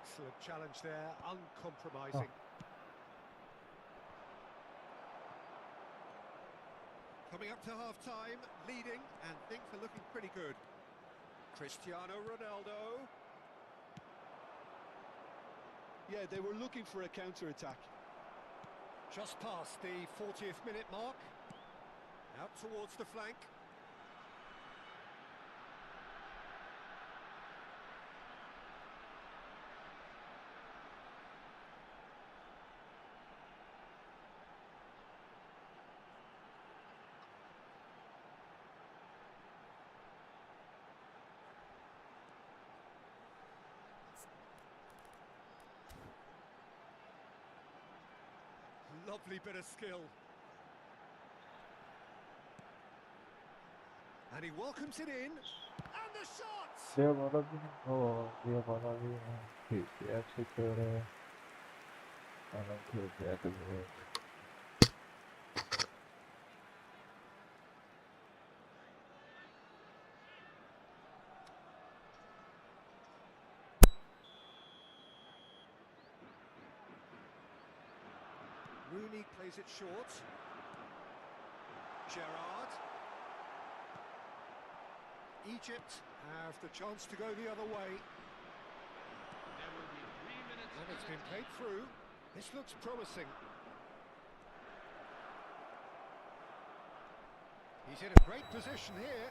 Excellent challenge there, uncompromising. Coming up to half-time, leading, and things are looking pretty good. Cristiano Ronaldo. Yeah, they were looking for a counter-attack. Just past the 40th minute mark. Out towards the flank. Lovely bit of skill. And he welcomes it in. And the shots! بیا بالا بینیم بیا بالا بینیم کیفیت چطوره الان کیفیت بود Rooney plays it short. Gerrard. Egypt have the chance to go the other way. There will be 3 minutes. And it's been played through. This looks promising. He's in a great position here.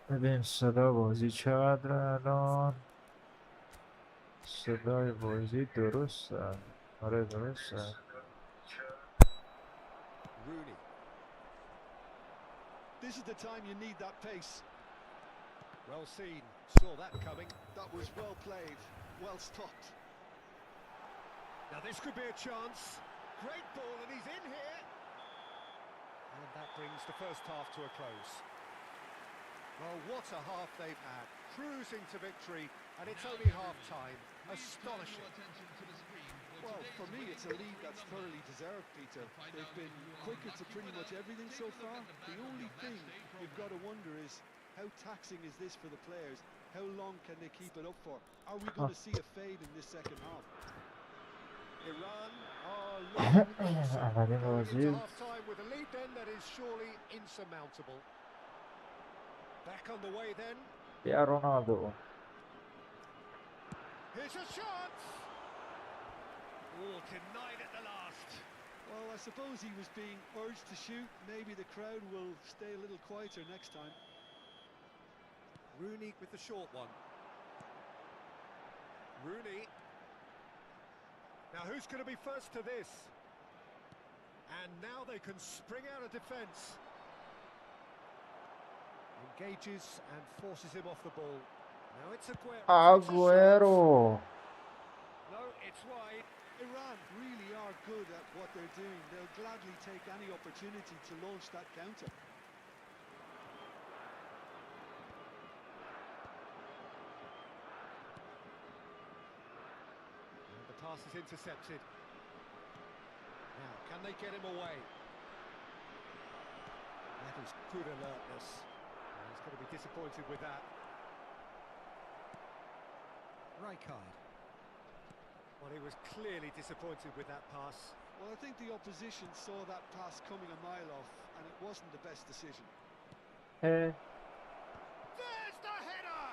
ببین صدا بازی چقدر الان صدای بازی درسته آره درسته Rooney. This is the time you need that pace. Well seen. Saw that coming. That was well played, well stopped. Now this could be a chance. Great ball and he's in here. And that brings the first half to a close. Well, what a half they've had. Cruising to victory, and it's only half-time. Astonishing. Well, for me, it's a lead that's thoroughly deserved, Peter. They've been quicker to pretty much everything so far. The only thing you've got to wonder is, how taxing is this for the players? How long can they keep it up for? Are we going to see a fade in this second half? Iran are looking اولین going بازی into half-time with a lead then that is surely insurmountable. Back on the way then. بیا رونالدو Here's a shot! Oh, denied at the last. Well, I suppose he was being urged to shoot. Maybe the crowd will stay a little quieter next time. Rooney with the short one. Rooney. Now who's going to be first to this? And now they can spring out of defence. Engages and forces him off the ball. Now it's Aguero. No, it's wide. Iran really are good at what they're doing. They'll gladly take any opportunity to launch that counter. And the pass is intercepted. Now, can they get him away? That is good alertness. And he's going to be disappointed with that. Rijkaard. Well, he was clearly disappointed with that pass. Well, I think the opposition saw that pass coming a mile off, and it wasn't the best decision. Hey. There's the header!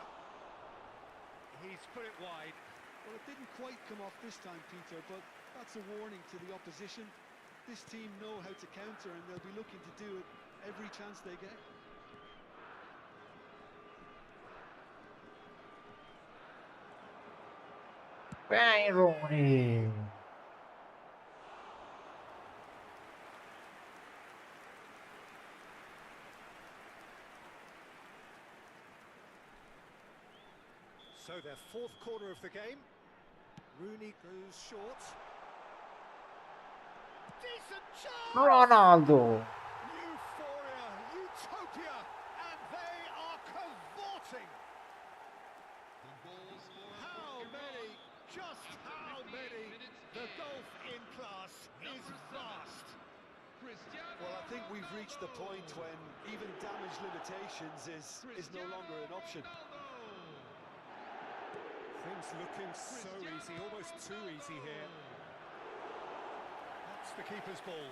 He's put it wide. Well, it didn't quite come off this time, Peter, but that's a warning to the opposition. This team know how to counter, and they'll be looking to do it every chance they get. Wayne Rooney. So their fourth quarter of the game. Rooney goes short. Decent chance! Ronaldo. Euphoria, utopia, and they are cavorting. How many? Just how many? The gulf in class is vast. Well, I think we've reached the point when even damage limitations is no longer an option. Things looking so easy, almost too easy here. That's the keeper's ball.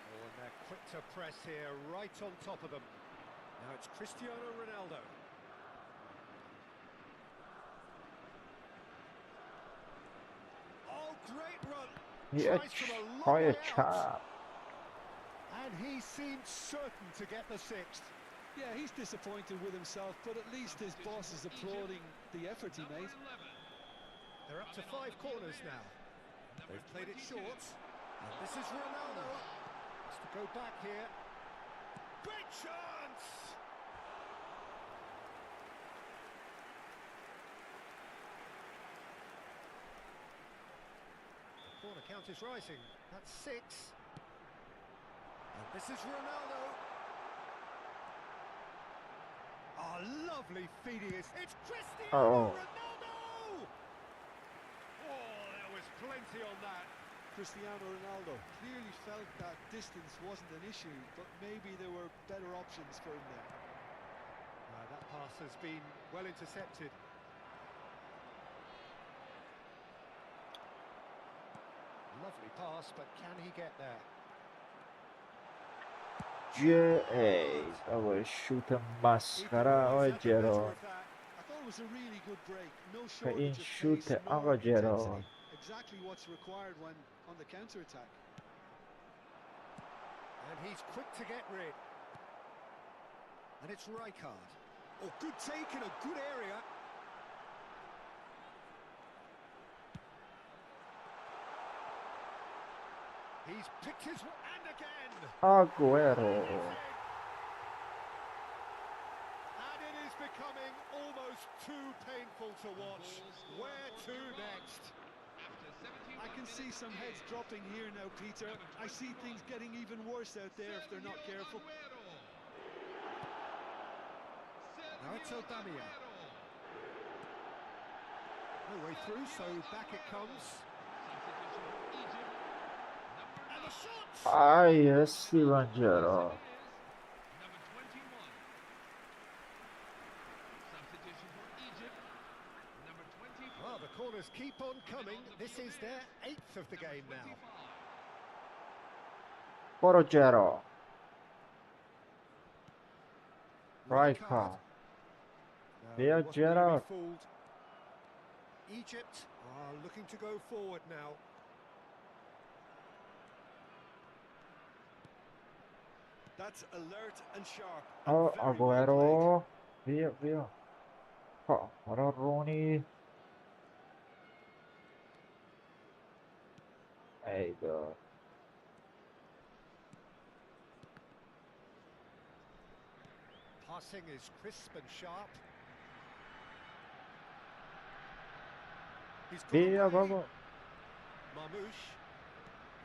Oh, and they're quick to press here, right on top of them. Now it's Cristiano Ronaldo. Oh, great run. Tries from a long way out. And he seemed certain to get the sixth. Yeah, he's disappointed with himself, but at least his boss is applauding the effort he made. They're up to 5 corners now. They've played it short. And this is Ronaldo. Has to go back here. Great chance! The corner count is rising. That's 6. And this is Ronaldo. Oh, lovely feeding. It's Cristiano Ronaldo! Oh, there was plenty on that. Cristiano Ronaldo clearly felt that distance wasn't an issue, but maybe there were better options for him there. That pass has been well intercepted. Lovely pass, but can he get there? آقا شوت مسخره آقا جرا که این شوت آقا جرا Exactly what's required when on the counter attack. And he's quick to get rid. And it's Rijkaard. Oh, good take in a good area. He's picked his and again. Aguero. And it is becoming almost too painful to watch. Where to next? I can see some heads dropping here now, Peter. I see things getting even worse out there if they're not careful. Now it's Aubameyang. No way through, so back it comes. And the shot! Ay, Steven Gerrard. Well, the corners keep on coming. This is their 8th of the game now. Poro Gerrard. Rijkaard. Yeah, Gerrard. Egypt are looking to go forward now. That's alert and sharp. Oh, Aguero. Via. Oh, what a Rooney. Hey, God. Passing is crisp and sharp. He's Via, Baba. Marmoush.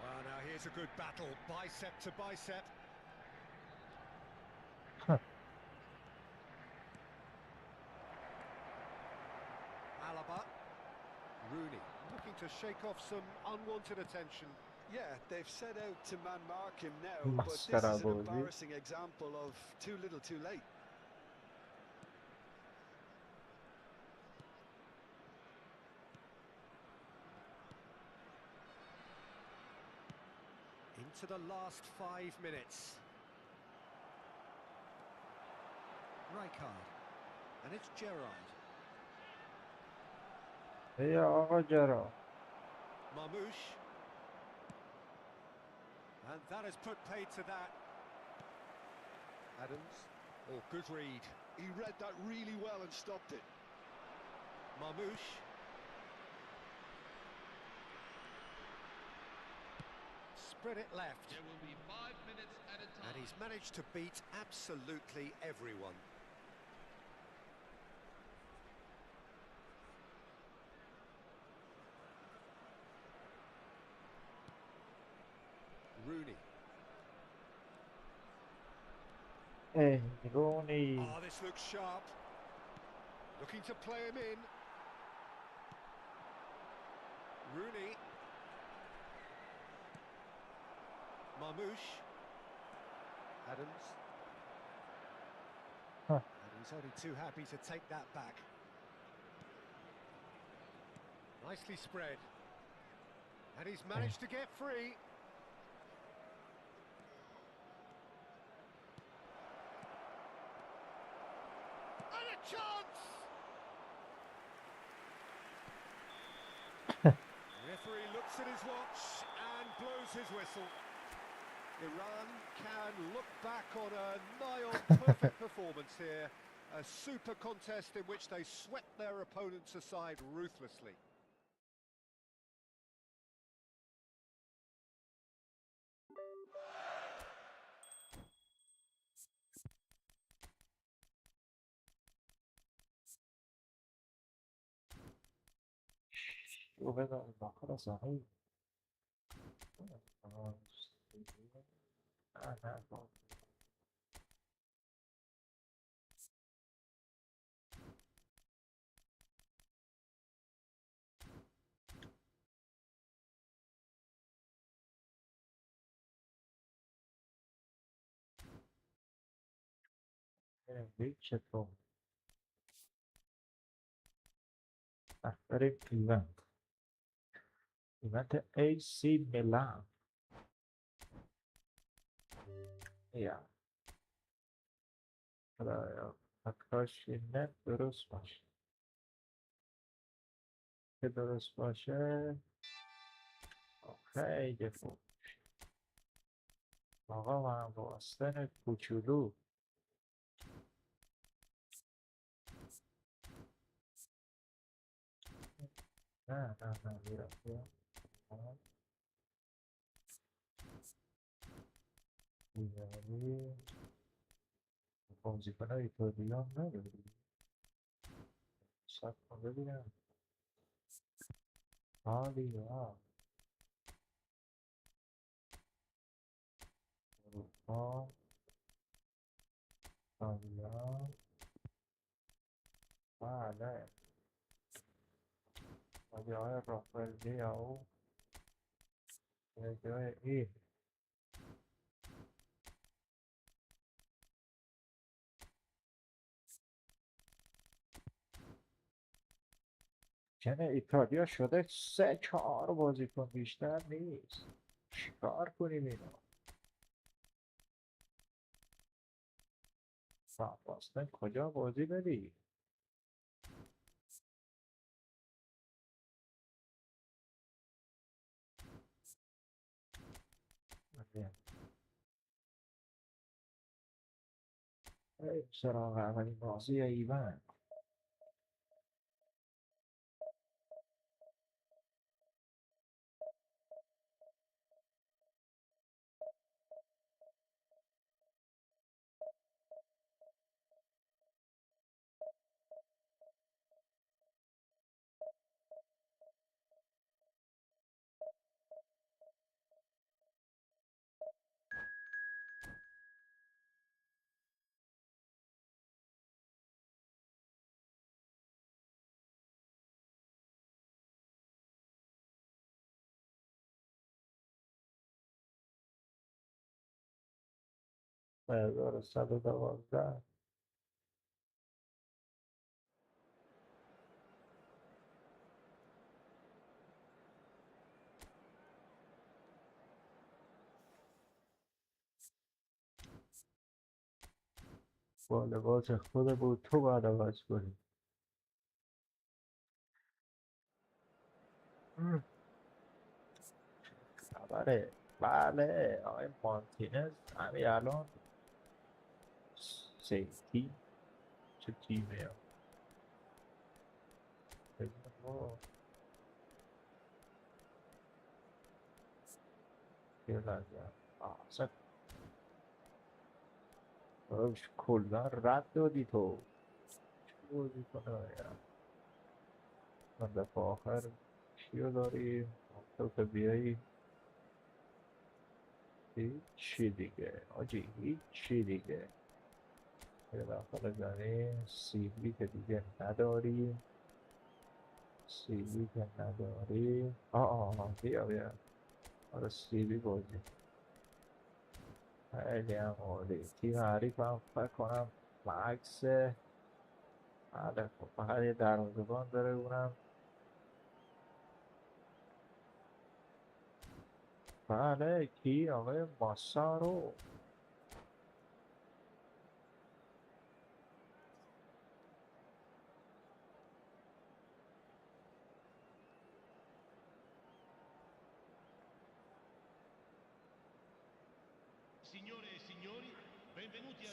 Well, now here's a good battle, bicep to bicep. Alaba. Rooney looking to shake off some unwanted attention. Yeah, they've set out to man-mark him now, but this is an embarrassing example of too little too late. Into the last 5 minutes. Rijkaard. And it's Gerrard. Yeah, Gerrard. Marmoush. And that has put paid to that. Adams. Oh, good read. He read that really well and stopped it. Marmoush. Spread it left. There will be 5 minutes at a time. And he's managed to beat absolutely everyone. Rooney. Hey, Rooney. Oh, this looks sharp. Looking to play him in. Rooney. Marmoush. Adams. Huh. And he's only too happy to take that back. Nicely spread. And he's managed to get free. And a chance! The referee looks at his watch and blows his whistle. Iran can look back on a nigh-on perfect performance here. A super contest in which they swept their opponents aside ruthlessly. وبدأ البقرة صحيح. چطور بریم ایونت AC میلان. یا خدایا کاش این نت درست باشه. که درست باشه خیلی خوب. آقا من واسه کوچولو نه بیرم بیاری بازیکن ایتالیایی هم نداری. سب کن ببینم اروپا ایتالیا بله ولی های رافائل لیاو یه جای ای چنه ایتالیا شده 3-4 بازیکن بیشتر نیست. چیکار کنیم اینو؟ باستن کجا بازی بدی؟ سراغ اولین بازی ایون به 1112 با لباس خود بود تو باید عوض کنی. خبره بله آقای مارتینز همین الان سیفتی چه تیمه یه لحظه اصلا کلا رد دادی تو چی بازی کنه من دفعه آخر چیو داریم تو که بیایی هیچی دیگه آجی هیچی دیگه یه داخل زمین سیبی که دیگه نداری سیبی که نداری بیا آره سیبی بازی خیلی هم عالی تیم حریف هم فکر کنم مکس بله خب فقط یه دروازه‌بان داره اونم بله کی آقای ماسارو.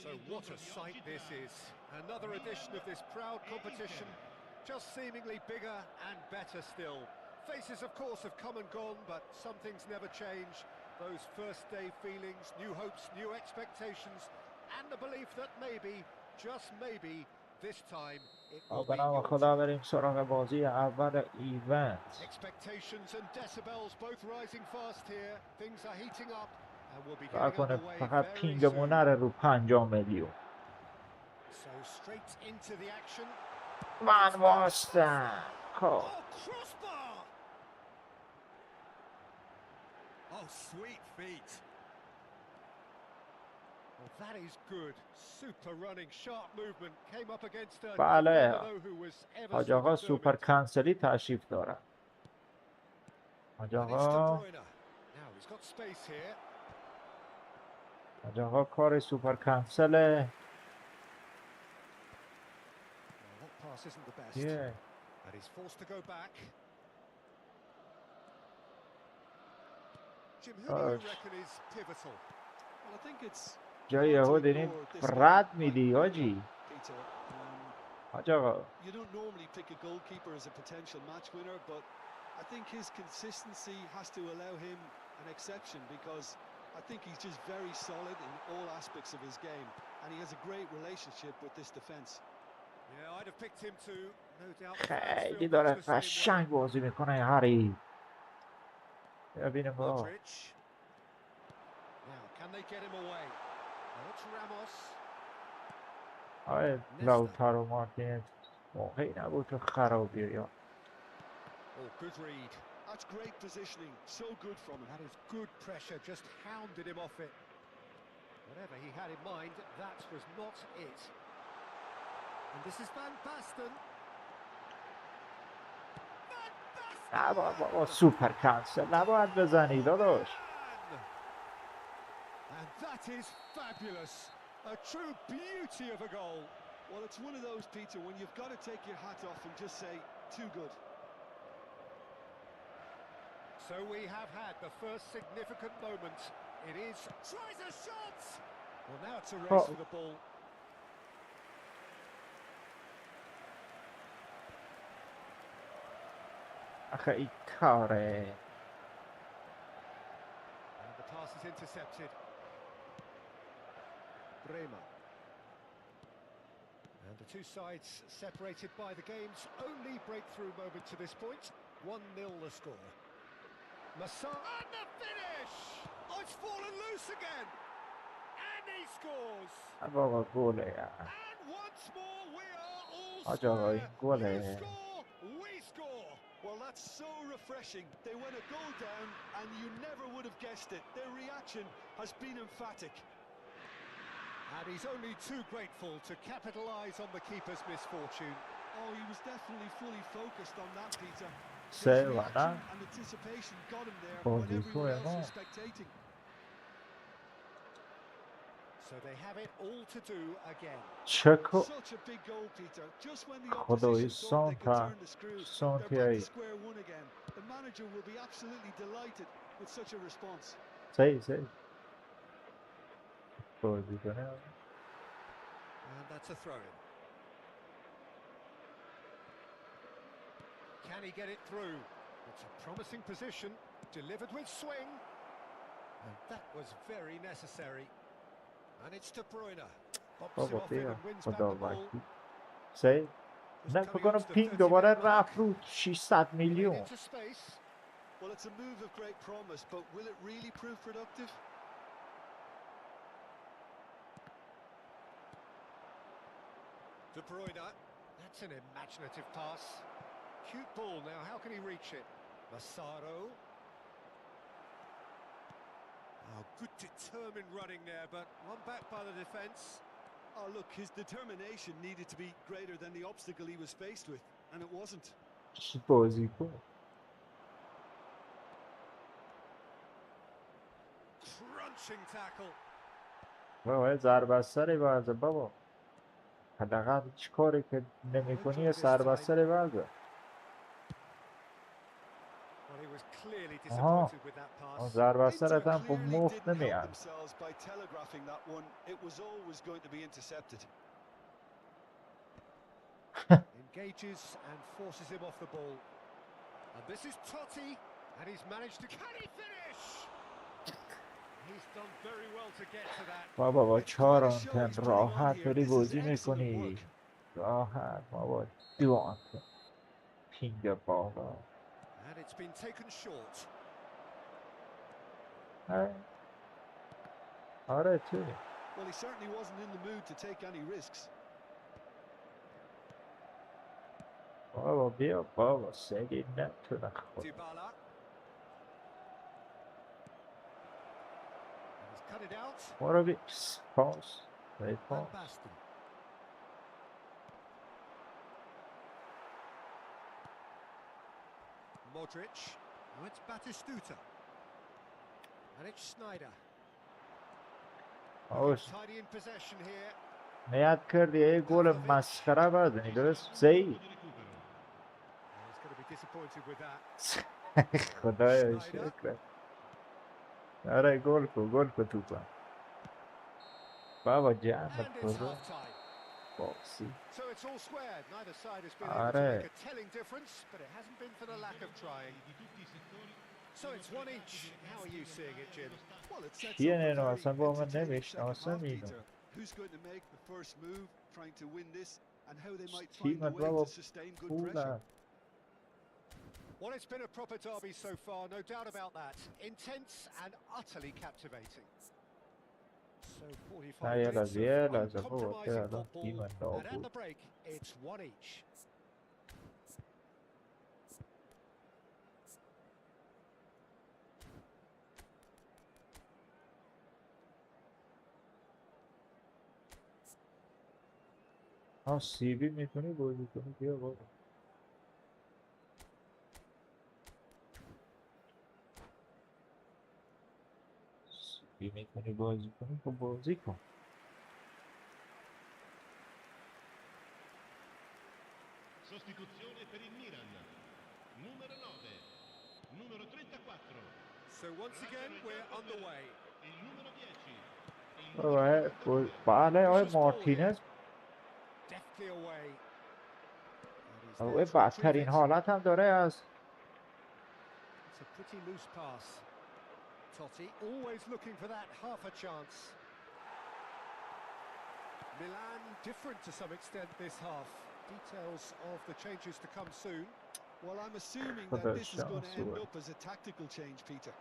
So what a sight this is. Another edition of this proud competition, just seemingly bigger and better still. Faces, of course, have come and gone, but some things never change. Those first day feelings, new hopes, new expectations, and the belief that maybe, just maybe, this time it will be به نام your خدا بریم سراغ بازی اول ایونت. expectations and decibels both rising fast here. Things are heating up and we'll be فکر getting کنه underway فقط very پینگمون soon. نره رو 5 میلیون. So straight into the action. من واستم. خب Oh, crossbar! Oh, sweet feet. Well, that is good. Super running, sharp movement. Came up against a بله defender though who was ever حاج so آقا سوپر determined. کنسلی تشریف دارن. حاج And it's De آقا Bruyne. Now he's got space here. حاج آقا کار سوپر کنسله. Well, that pass isn't the best. یه And he's forced to go back. Jim, who do you Gosh. reckon is pivotal? Well, I think it's جای hard to یهو دیدین ignore this رد guy, میدی like حاجی. Peter. حاج آقا You don't normally pick a goalkeeper as a potential match winner, but I think his consistency has to allow him an exception because I think he's just very solid in all aspects of his game, and he has a great relationship with this defence. Yeah, I'd have picked him too. No doubt the fans خیلی feel داره much the same way. قشنگ بازی میکنه هری. ببینیم با Modric. Now, can they get him away? Now it's Ramos. آقای لاوتارو مارتینز موقعی نبود تو خرابی یا. Oh, good read. That's great positioning, so good from him. That is good pressure, just hounded him off it. Whatever he had in mind, that was not it. And this is Van Basten. Van Basten! نباید بابا سوپر کنسل نباید بزنی داداش. And that is fabulous. A true beauty of a goal. Well, it's one of those, Peter, when you've got to take your hat off and just say, too good. So we have had the first significant moment. It is tries a shot. Well, now it's a race for the ball. آخه این کاره. And the pass is intercepted. Bremer. And the two sides separated by the game's only breakthrough moment to this point. 1-0 the score. Massa and the finish! Oh, it's fallen loose again! And he scores! بابا گله یا. And once more we are all حاج آقا این square. گله. You score, we score. Well, that's so refreshing. They went a goal down and you never would have guessed it. Their reaction has been emphatic. And he's only too grateful to capitalise on the keeper's misfortune. Oh, he was definitely fully focused on that, Peter. His سه و reaction نه and anticipation got him there بازی when everyone else ما. was spectating. So they have it all to do again. چکو Such a big goal, Peter. Just when the خدایی opposition thought they could سانتا turn the screws, they're سانتی back ای to square one again. The manager will be absolutely delighted with such a response. صحیح بازی کنه. And that's a throw-in. Can he get it through? It's a promising position, delivered with swing. And that was very necessary. And it's De Bruyne. Pops it بابا off in بیا and wins back خدا the ball. وکیل. صحیح. Just نه فکر coming on کنم to the پینگ 30 دوباره minute mark. رفت رو 600 Played میلیون. into space. Well, it's a move of great promise, but will it really prove productive? De Bruyne. That's an imaginative pass. Cute ball now. How can he reach it? Massaro. Oh, good determined running there, but one back by the defence. Oh, look, his determination needed to be greater than the obstacle he was faced with, and it wasn't. چی بازی کن. Punching tackle. بابا سربستری برده بابا حداقل هیچ کاری که نمی‌کنی سربستری برده Well, he was clearly آها disappointed with that اون pass. سربسترت هم خب clearly مفت didn't help نمیاد themselves by telegraphing that one. It was always going to be intercepted. Engages and forces him off the ball. And this is Totti, and he's managed to... Can he finish? He's done very well to get to that. بابا با It's 4 quite a show آنتن he's putting on راحت here. داری This is بازی excellent میکنی work. راحت بابا 2 آنتن پینگ بالا And it's been taken short. آره توی Well, he certainly wasn't in the mood to take any risks. بابا بیا بابا سگی نتونه خود Dybala. And he's cut it out. برو بی پاس Van پاس Basten. Modric. Now it's Batistuta. And it's Snyder. آوش Tidy in possession here. نیت کردی یه گل مسخره بزنی درست زی Well, he's going to be disappointed with that. خدایا شکر آره گل کن توپا بابا جمعت And it's برو half-time. باکسی So it's all squared. Neither side has been able to آره make a telling difference, but it hasn't been for the lack of trying. So it's one each. How are you seeing it, Jim? Well, it sets کیه up a اینو very اصلا با من entertaining second نمیشناسم half, اینو Peter. Who's going to make the first move, trying to win this, and how they might find تیمت a way بابا to sustain good pressure. پولم Well, it's been a proper derby so far, no doubt about that. Intense and utterly captivating. So 45 نه یه minutes لحظه of بابا uncompromising که الان football, تیم and at نابود the break, it's one each. ها سی بی میتونی بازی کنی بیا بابا سی بی میتونی بازی کنی خب بازی کن Sostituzione per il Milan. Numero 9. Numero 34. So once again, we're underway. Il numero 10. Il numero بابا 42. بله آقای Vicious ball here. مارتینز Deftly away. And he's آقای there to retrieve بدترین it. حالت هم داره از It's a pretty loose pass. Totti always looking for that half a chance. Milan different to some extent this half. Details of the changes to come soon. Well, I'm assuming For that the this is going to end chance, up as a tactical change, Peter.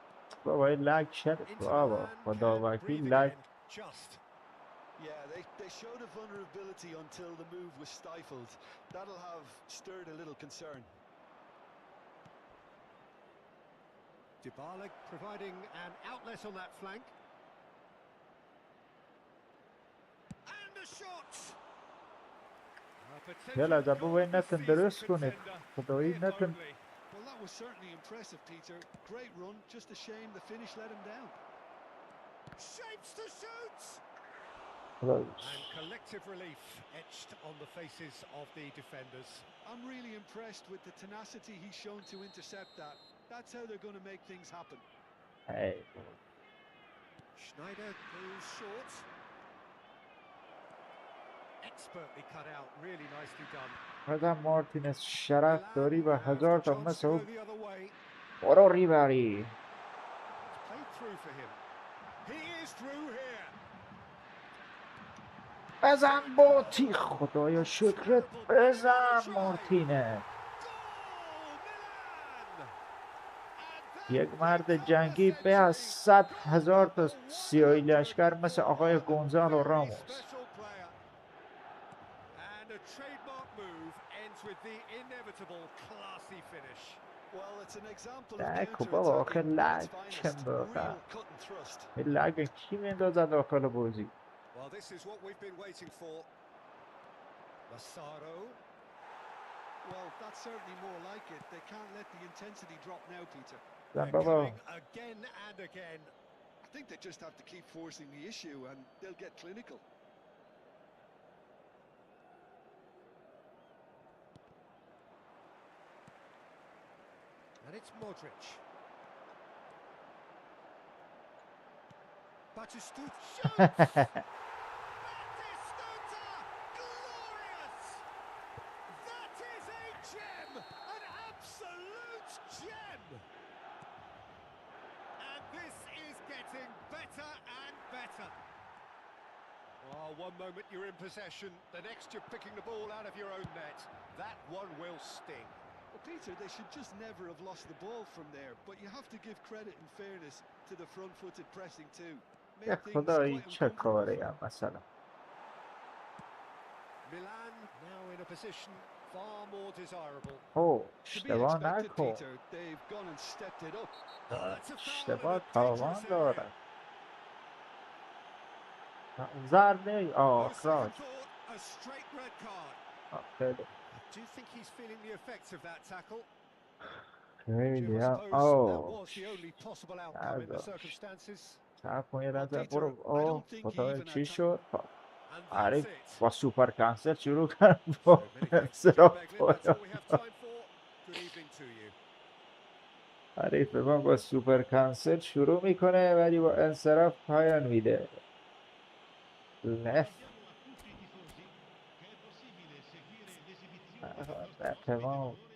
بابا این لگ شد Into بابا Milan خدا can وکیل breathe لگ again. Just. Yeah, they showed a vulnerability until the move was stifled. That'll have stirred a little concern. Dybala providing an outlet on that flank. And a shot! یه لحظه بابا این نتن درست کنید خدایی نتن Well, that was certainly impressive, Peter. Great run, just a shame the finish let him down. Shapes to shoot! خدا And collective relief etched on the faces of the defenders. I'm really impressed with the tenacity he's shown to intercept that. That's how they're going to make things happen. هی Schneider goes short. Expertly cut out, really nicely done. خدا مارتینز شرف داری و Milan have هزار the تا chance مثل to go اون the other way. برو ریبری It's played through for him. He is through here. بزن باتی خدایا شکرت بزن مارتینز یک مرد جنگی به از 100,000 تا سیاهی لشکر مثل آقای گونزالو راموس دکو بابا آخه لگ چم بخم این لگ کی میندازه داخل بازی Well, this is what we've been waiting for. Massaro. Well, that's certainly more like it. They can't let the intensity drop now, Peter. زن They're بابا coming again and again. think they just have to keep forcing the issue and they'll get clinical. And it's Modric. Batistuta shoots! Batistuta! Glorious! That is a gem! An absolute gem! And this is getting better and better. Oh, one moment you're in possession, the next you're picking the ball out of your own net. That one will sting. Well, Peter, they should just never have lost the ball from there, but you have to give credit and fairness to the front-footed pressing too. Made things خدایی quite چه uncomfortable کاری for هم them. مثلا Milan now in a position far more desirable. او To be اشتباه expected, نکن Peter. They've gone and stepped it up. Oh, that's a foul in اشتباه a تاوان dangerous داره area. ضربه No second آخراج thought, a straight red card. خیلی Do you think he's feeling the effects of that tackle? خیلی Jim, I هم suppose that اوه was the only possible outcome in the نداشت circumstances. صبر کن یه Well, لحظه Peter, برو I اوه don't think he خدای even چی had شد And that's آره it. با سوپر کنسل شروع کردم So با many thanks to Jim انصراف Beglin. That's all we have time for. Good evening to you. حریف ما با سوپر کنسل شروع میکنه ولی با انصراف پایان میده لف Ricordiamo a tutti i tifosi che è possibile seguire l'esibizione dei nostri ospiti di تمام valore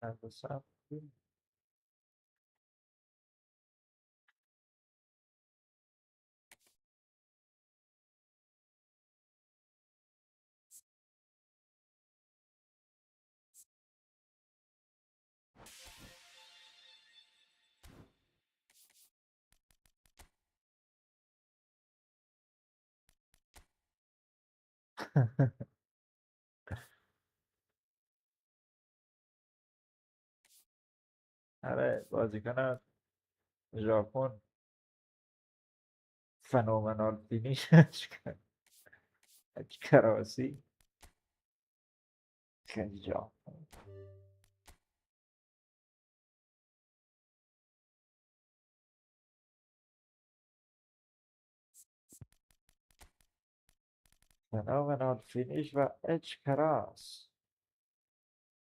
anche آره بازیکن ژاپن فنومنال فینیشش کرد کراسی خیلی جا فنومنال فینیش و اچ کراس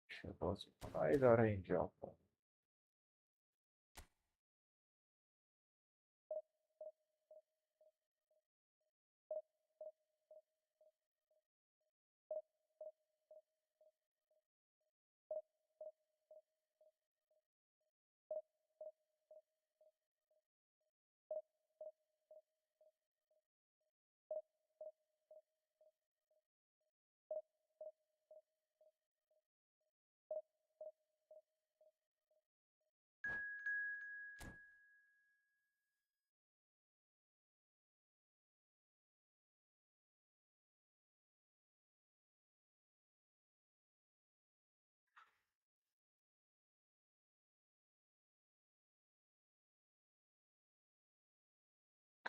چه بازیکنایی داره این ژاپن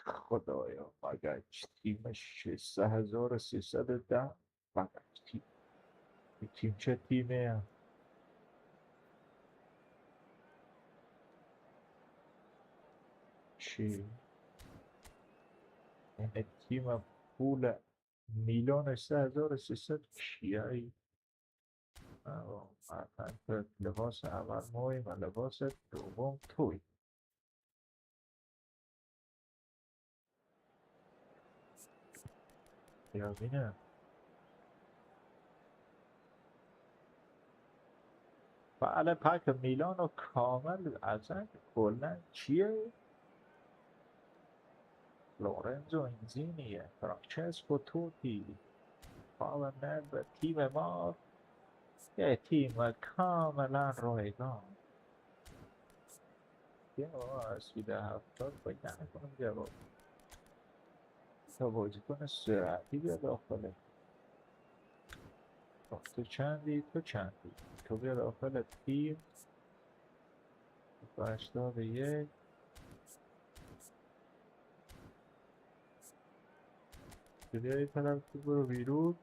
خدایا مگر تیمش 3310 فقط تیم چه تیمه چی یعنی تیم پول میلیون 3300 کیایی مثلا لباس اول موی و لباس دوم توی یا بینه فعل پک میلان و کامل ازن کلن چیه؟ لورنزو اینزینیه فرانچسکو توتی پاونر تیم ما یه تیم کاملا رایگان یه از 70 باید نکنم جواب تا بازیکن سرعتی بیا داخله تو چندی تو چندی تو بیا داخل تیم 81 بیا این طرف تو برو بیرون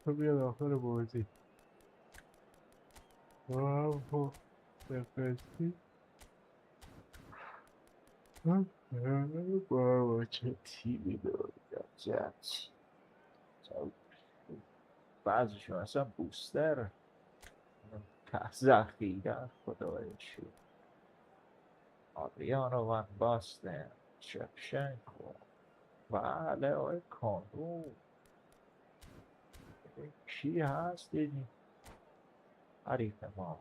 تو بیا داخل بازی واو بفرستی بابا چه تیمی داری جچ بعضیشون اصلا بوستر ذخیره خدای چی آدریانو ون باستن شفشنکو بله آقای کانو کی هست این حریف ما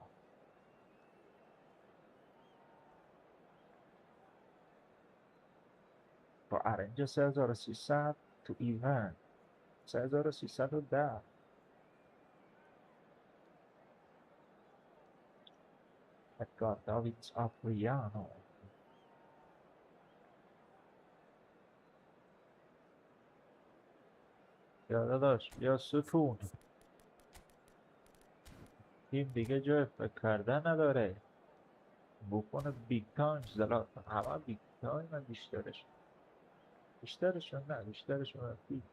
با ارنج 3300 تو ایون 3310 ادگار داویدز آپریانو یا داداش یا ستون تیم دیگه جای فکر کردن نداره بکنه بیگ تایم زلات همه بیگ تایم من بیشترشون نه بیشترشون رفتی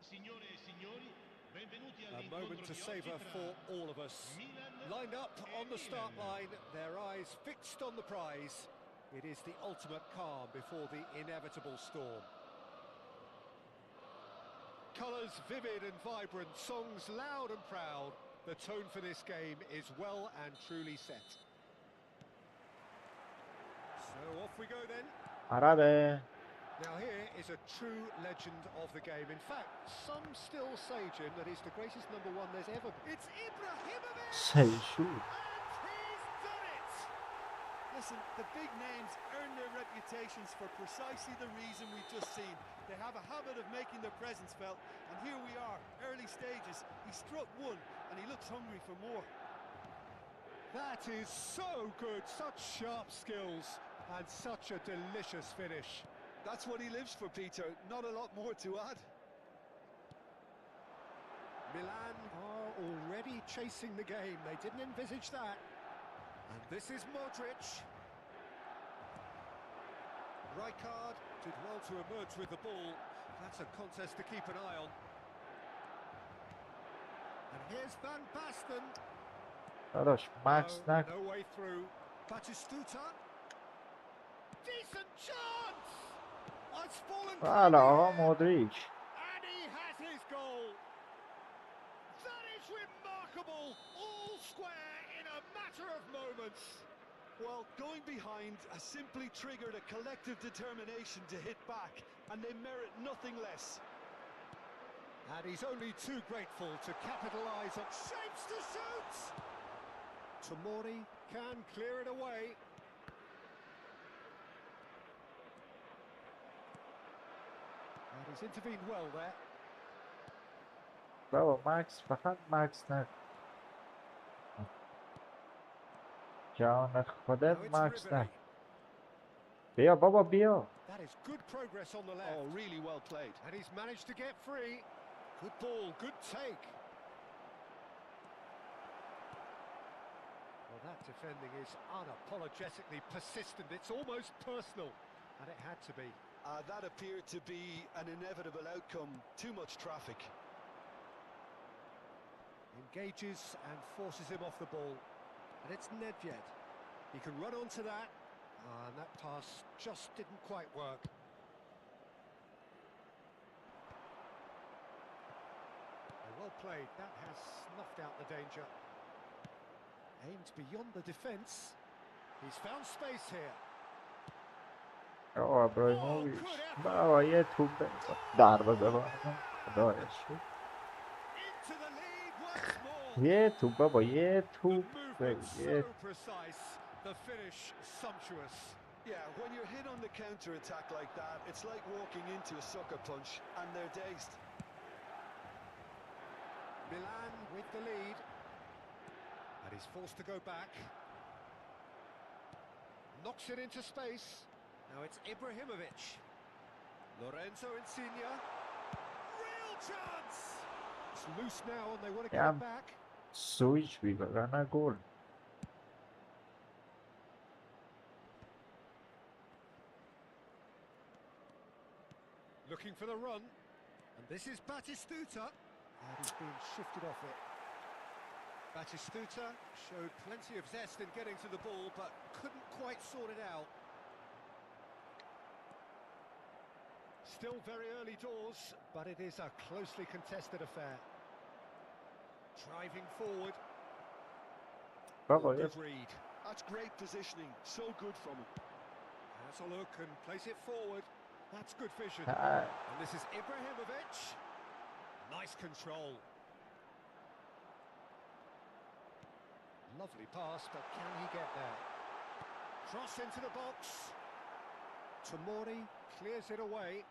Signore e signori, benvenuti A all'incontro moment to di savour oggi for tra all of us. Milan Lined up on the e start Milan. line, their eyes fixed on the prize. It is the ultimate calm before the inevitable storm. Colours vivid and vibrant, songs loud and proud. The tone for this game is well and truly set. So off we go then. عربه Now here is a true legend of the game. In fact, some still say, Jim, that he's the greatest number one there's ever been. It's Ibrahimovic! سیشو And he's done it! Listen, the big names earn their reputations for precisely the reason we've just seen. They have a habit of making their presence felt, and here we are, early stages. He struck one, and he looks hungry for more. That is so good, such sharp skills, and such a delicious finish. That's what he lives for, Peter. Not a lot more to add. Milan are already chasing the game. They didn't envisage that. And this is Modric. Rijkaard did well to emerge with the ball. That's a contest to keep an eye on. And here's Van Basten. داداش مکس نک No way through. Batistuta. Decent chance! It's fallen بله آقا clear. مودریچ And he has his goal. That is remarkable. All square in a matter of moments. Well, going behind has simply triggered a collective determination to hit back, and they merit nothing less. And he's only too grateful to capitalise on shapes to shoot. Tomori can clear it away. And he's intervened well there. بابا مکس فقط مکس نک جان خودت Now it's مکس نک Ribery. بیا بابا بیا That is good progress on the left. Oh, really well played. And he's managed to get free. Good ball, good take. Well, that defending is unapologetically persistent. It's almost personal. And it had to be. That appeared to be an inevitable outcome. Too much traffic. Engages and forces him off the ball. And it's Nedved. He can run onto that. And that pass just didn't quite work. Well played. That has snuffed out the danger. Aimed beyond the defence. He's found space here. آقا ابراهیموویچ بابا یه توپ دروازه خدایش Into the lead once more. یه توپ بابا یه The توپ movement یه so precise. The finish sumptuous. Yeah, when you're hit on the counter-attack like that, it's like walking into a sucker punch, and they're dazed. Milan with the lead. And he's forced to go back. Knocks it into space. Now it's Ibrahimovic. Lorenzo Insigne. Real chance! It's loose now and they want to get Yeah. it back. سویچ بیبرن گل. Looking for the run. And this is Batistuta. And he's been shifted off it. Batistuta showed plenty of zest in getting to the ball, but couldn't quite sort it out. Still very early doors, but it is a closely contested affair. Driving forward. بابا Good read. That's great positioning, so good from him. Has a look and plays it forward. That's good vision. ها- And this is Ibrahimovic. Nice control. Lovely pass, but can he get there? Cross into the box. Tomori clears it away.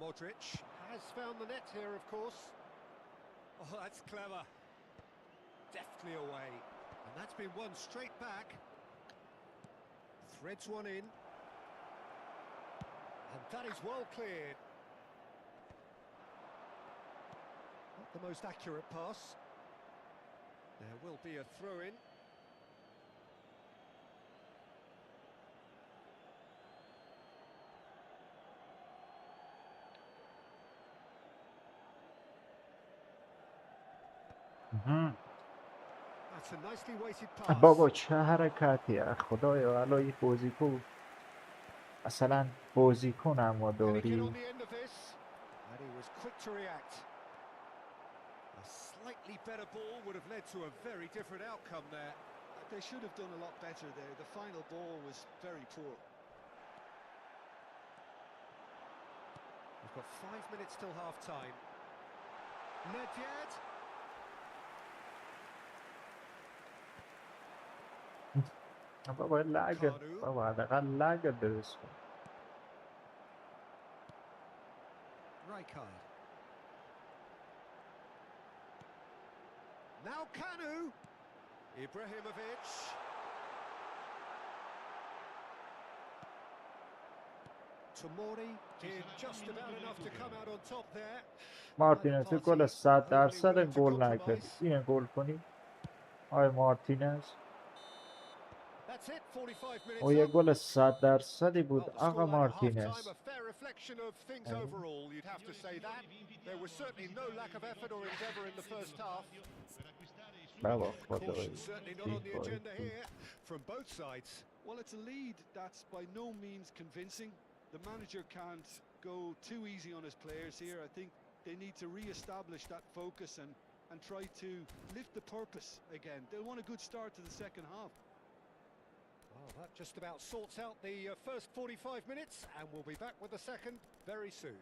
Modric has found the net here, of course. Oh, that's clever. Deftly away. And that's been won straight back. Threads one in. And that is well cleared. Not the most accurate pass. There will be a throw-in. مهم. That's a nicely weighted pass. بابا چه حرکتیه خدایا الان این بازیکن مثلا بازیکن ما Can he get on داری the end of this? And he was quick to react. A slightly better ball would have led to a very different outcome there. They should have done a lot better there. The final ball was very poor. We've got 5 minutes till half-time. Nedved. بابا لگ بابا حداقل لگ درست کن Rijkaard. Now Kanu. Ibrahimovic. Tomori did just about enough to come out on top there. مارتینز گل 100% گل نکرد اینه گل کنی آی مارتینز That's it, 45 minutes او یه up. گل 100% بود Well, the آقا scoreline at مارتینز half-time, a fair reflection of things overall, you'd have to say that. There was certainly no lack of effort or endeavour in the first half. بابا Caution خدایی certainly not on the agenda here from both sides. Well, it's a lead that's by no means convincing. The manager can't go too easy on his players here. I think they need to re-establish that focus and try to lift the purpose again. They'll want a good start to the second half. Well, that just about sorts out the first 45 minutes, and we'll be back with the second very soon.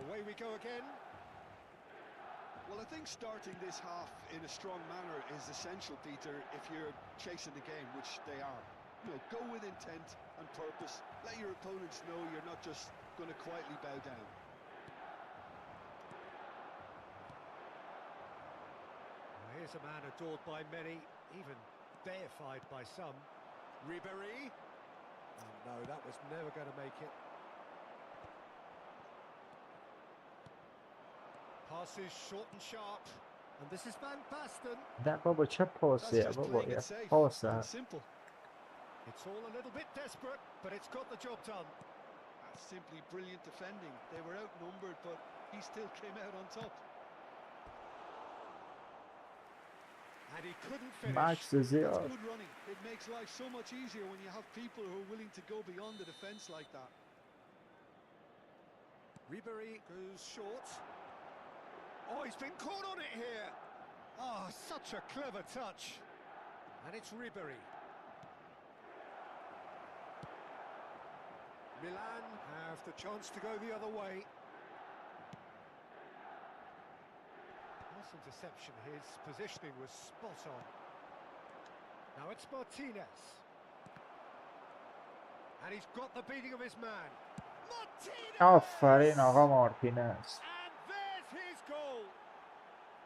Away we go again. Well, I think starting this half in a strong manner is essential, Peter, if you're chasing the game, which they are. You know, go with intent and purpose. Let your opponents know you're not just going to quietly bow down. Well, here's a man adored by many, even deified by some. Ribéry. Oh, no, that was never going to make it. Passes short and sharp, and this is Van Basten. نه بابا چه That's پاسیه just بابا playing یه it safe پاسه and simple. It's all a little bit desperate, but it's got the job done. That's simply brilliant defending. They were outnumbered, but he still came out on top. And he couldn't finish. مکس That's زیاد good running. It makes life so much easier when you have people who are willing to go beyond the defence like that. Ribéry goes short. Oh, he's been caught on it here. Oh, such a clever touch. And it's Ribery. Milan have the chance to go the other way. Nice interception. His positioning was spot on. Now it's Martinez. And he's got the beating of his man. Martinez! آفرین آقا مارتینز. And there's his goal.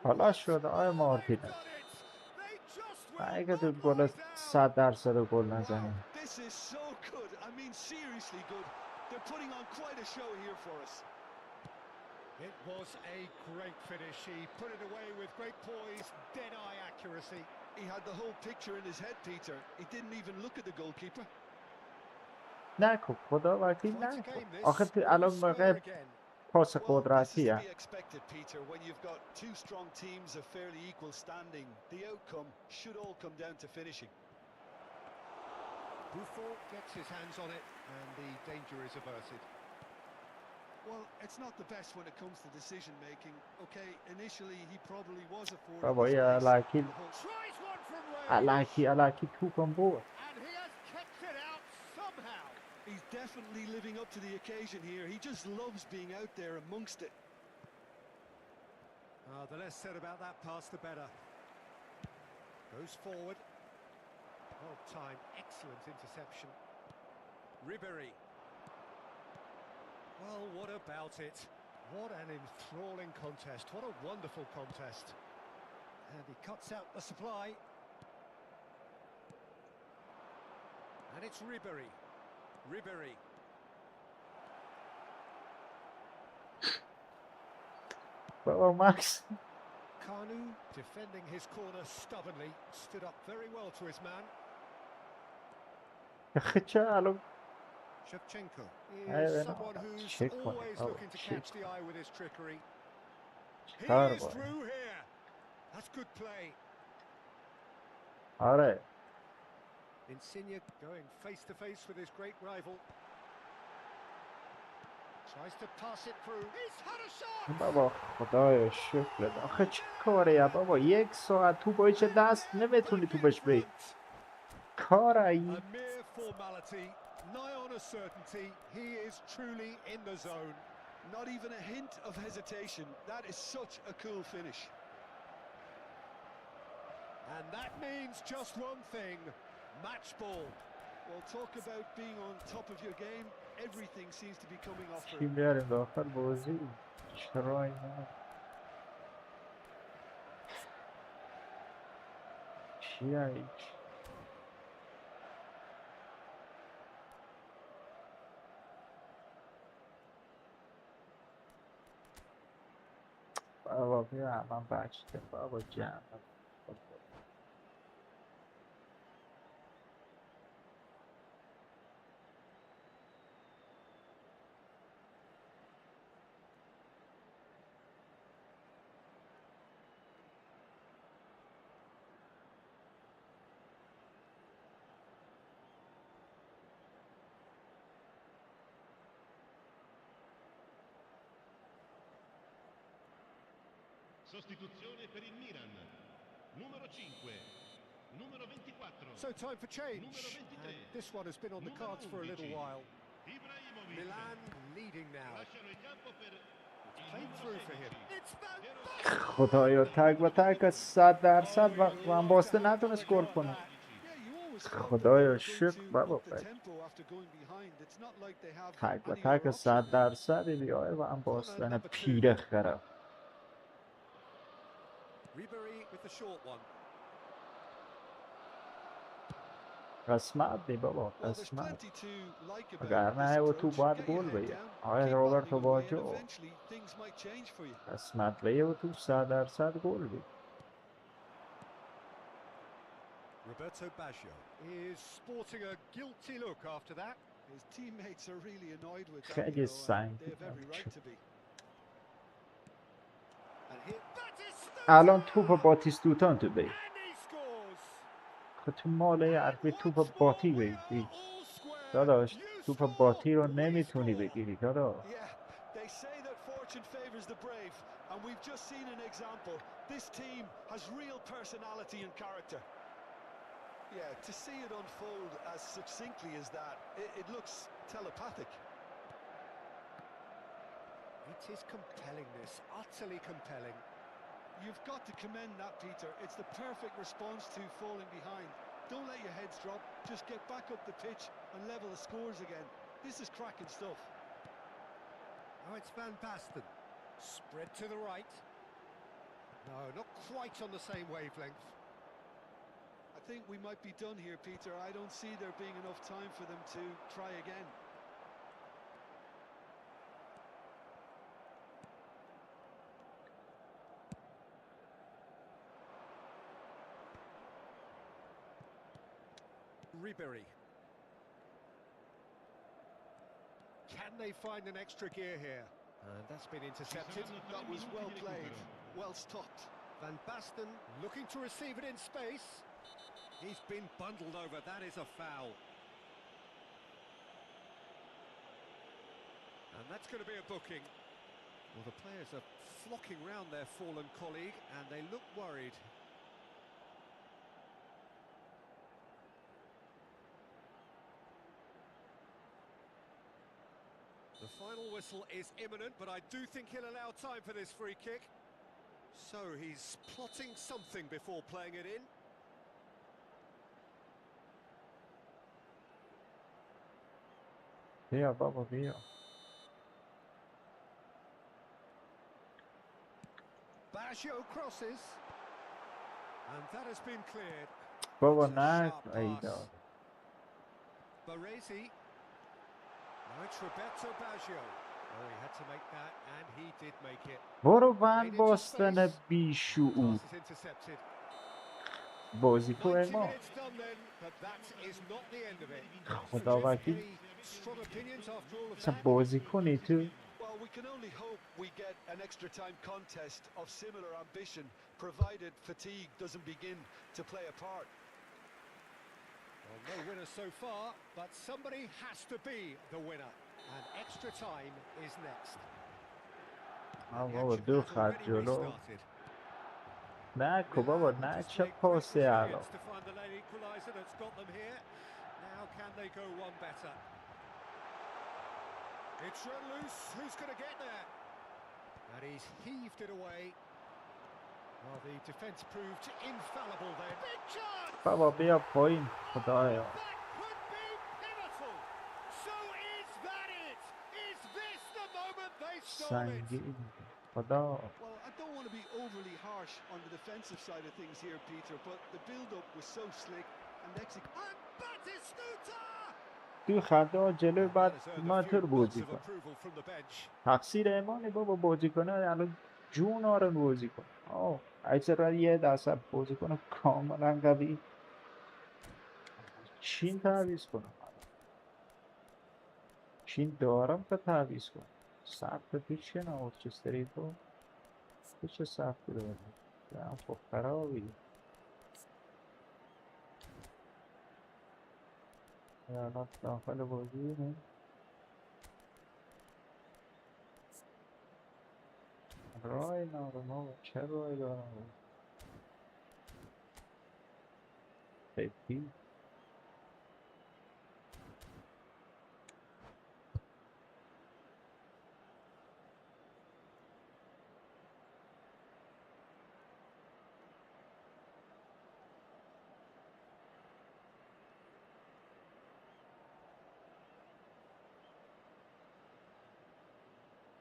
حالا شد آقای مارتینز. اگه تو گل 100% گل نزنیم. This is so good. I mean, seriously good. They're putting on quite a show here for us. It was a great finish. He put it away with great poise, dead-eye accuracy. He had the whole picture in his head, Peter. He didn't even look at the goalkeeper. نکن خدا وکیل Quite a نکن. game this. آخه الان Spur موقع again. پاس Well, this is قدرتی to هم. be expected, Peter, when you've got two strong teams of fairly equal standing. The outcome should all come down to finishing. Buffon gets his hands on it, and the danger is averted. Well, it's not the best when it comes to decision making. Okay, initially he probably was afforded بابا the یه space. الکی The whole- Tries one from range. الکی توپم بود. And he has kept it out somehow. He's definitely living up to the occasion here. He just loves being out there amongst it. The less said about that pass, the better. Goes forward. Well timed, excellent interception. Ribery. Well, what about it? What an enthralling contest. What a wonderful contest. And he cuts out the supply. And it's Ribery. Ribery. بابا ماکس. Kanu, defending his corner stubbornly, stood up very well to his man. چه الان Shevchenko I is don't someone know. who's Check one. always Oh, looking to check catch the eye with his trickery. He Chicar is boy. through here. That's good play. آره. Insigne going face to face with his great rival. Tries to pass it through. He's had a shot. بابا خدای شکرت. آخه چه کاریه بابا 1 ساعت تو با چه دست نمیتونی تو بهش بری. کار A ای. mere formality, nigh on a certainty. He is truly in the zone. Not even a hint of hesitation. That is such a cool finish. And that means just one thing. Match ball. Well, talk about being on top of your game. Everything seems to be coming off for چی him. میاریم داخل بازی. چرا اینا. چی ای. بابا بیا من بچه بابا جمع. Sostituzione per il Milan. Numero 5. Numero 24. So time for change. Numero 23. And this one has been on the Numero cards for a little 11. while. Ibrahimovic. Milan leading now. Lasciano il campo per il Played numero through for 16. him. It's Van خدایا تک و تک 100% من باسته نتونست گل کنه. Yeah, you always felt that they خدایا were going شکر to بابا up the tempo after going behind. It's not like they have تک و any تک other option. 100% بیای و هم باستن پیره خرم. Ribery with the short one. قسمت دی بابا Well, there's قسمت. plenty to like about اگر this نه و تو approach. باید Get your گل head بگیر. down, آقای keep روبرتو battling away, and باجو eventually things might change for you. قسمت بگیر و تو 100% گل بگیر. Roberto Baggio is sporting a guilty look after that. His teammates are really annoyed with that, خیلی you know, and سنگ they have every right to be. And here, that is الان توپ باتیستوتان تو بگیر. and he scores. خب تو ماله حرفی توپ باتی بگیر. All square. داداش You توپ score, باتی رو we نمیتونی score. بگیری داداش. Yeah, they say that fortune favors the brave. And we've just seen an example. This team has real personality and character. Yeah, to see it unfold as succinctly as that, it looks telepathic. It is compelling, this, utterly compelling. You've got to commend that, Peter. It's the perfect response to falling behind. Don't let your heads drop. Just get back up the pitch and level the scores again. This is cracking stuff. Now it's Van Basten. Spread to the right. No, not quite on the same wavelength. I think we might be done here, Peter. I don't see there being enough time for them to try again. Ribery. Can they find an extra gear here? And that's been intercepted. That was well played, well stopped. Van Basten looking to receive it in space. He's been bundled over, that is a foul. And that's going to be a booking. Well, the players are flocking round their fallen colleague and they look worried. The final whistle is imminent, but I do think he'll allow time for this free kick. So he's plotting something before playing it in. Via, baba, via. Baggio crosses. And that has been cleared. Baba, It's a نه sharp ایدا. pass. Baresi. Now it's Roberto Baggio. Oh, he had to make that, and he did make it. برو ون باستن بیشعور. Pass is intercepted. بازیکن 90 ما. minutes done then, but that is not the end of it. خدا وکیل. Any strong opinions after all of مثلا that? بازیکنی تو. Well, we can only hope we get an extra time contest of similar ambition, provided fatigue doesn't begin to play a part. Well, no winner so far, but somebody has to be the winner. And extra time is next. And the بابا action دو has خط already جلو. restarted. نه کو بابا نه چه پاسی الان. To find the late equaliser that's got them here. Now can they go one better? It's run loose. Who's going to get there? And he's heaved it away. Well, the defence proved infallible there. Big chance! بابا بیا پایین خدایا. That could be pivotal. So is that it? Is this the moment they stole it? سنگین خدا. Well, I don't want to be overly harsh on the defensive side of things here, Peter, but the build-up was so slick and execution. And Batistuta! تو خطا جلو بعد That has earned a ماتور few nods بازی of کن. approval from the bench. تقصیر امانه بابا بازیکنه الان جون آره بازی کن. اکثرا یه درصد بازیکن کاملا قوی چین تعویض کنم. چین دارم که تعویض کنم. سخت پیش که نه چستری تو چه سختی داری. نه خب خرابی. الان داخل بازی نه. رای ندارم آقا. چه رای دارم خیلی.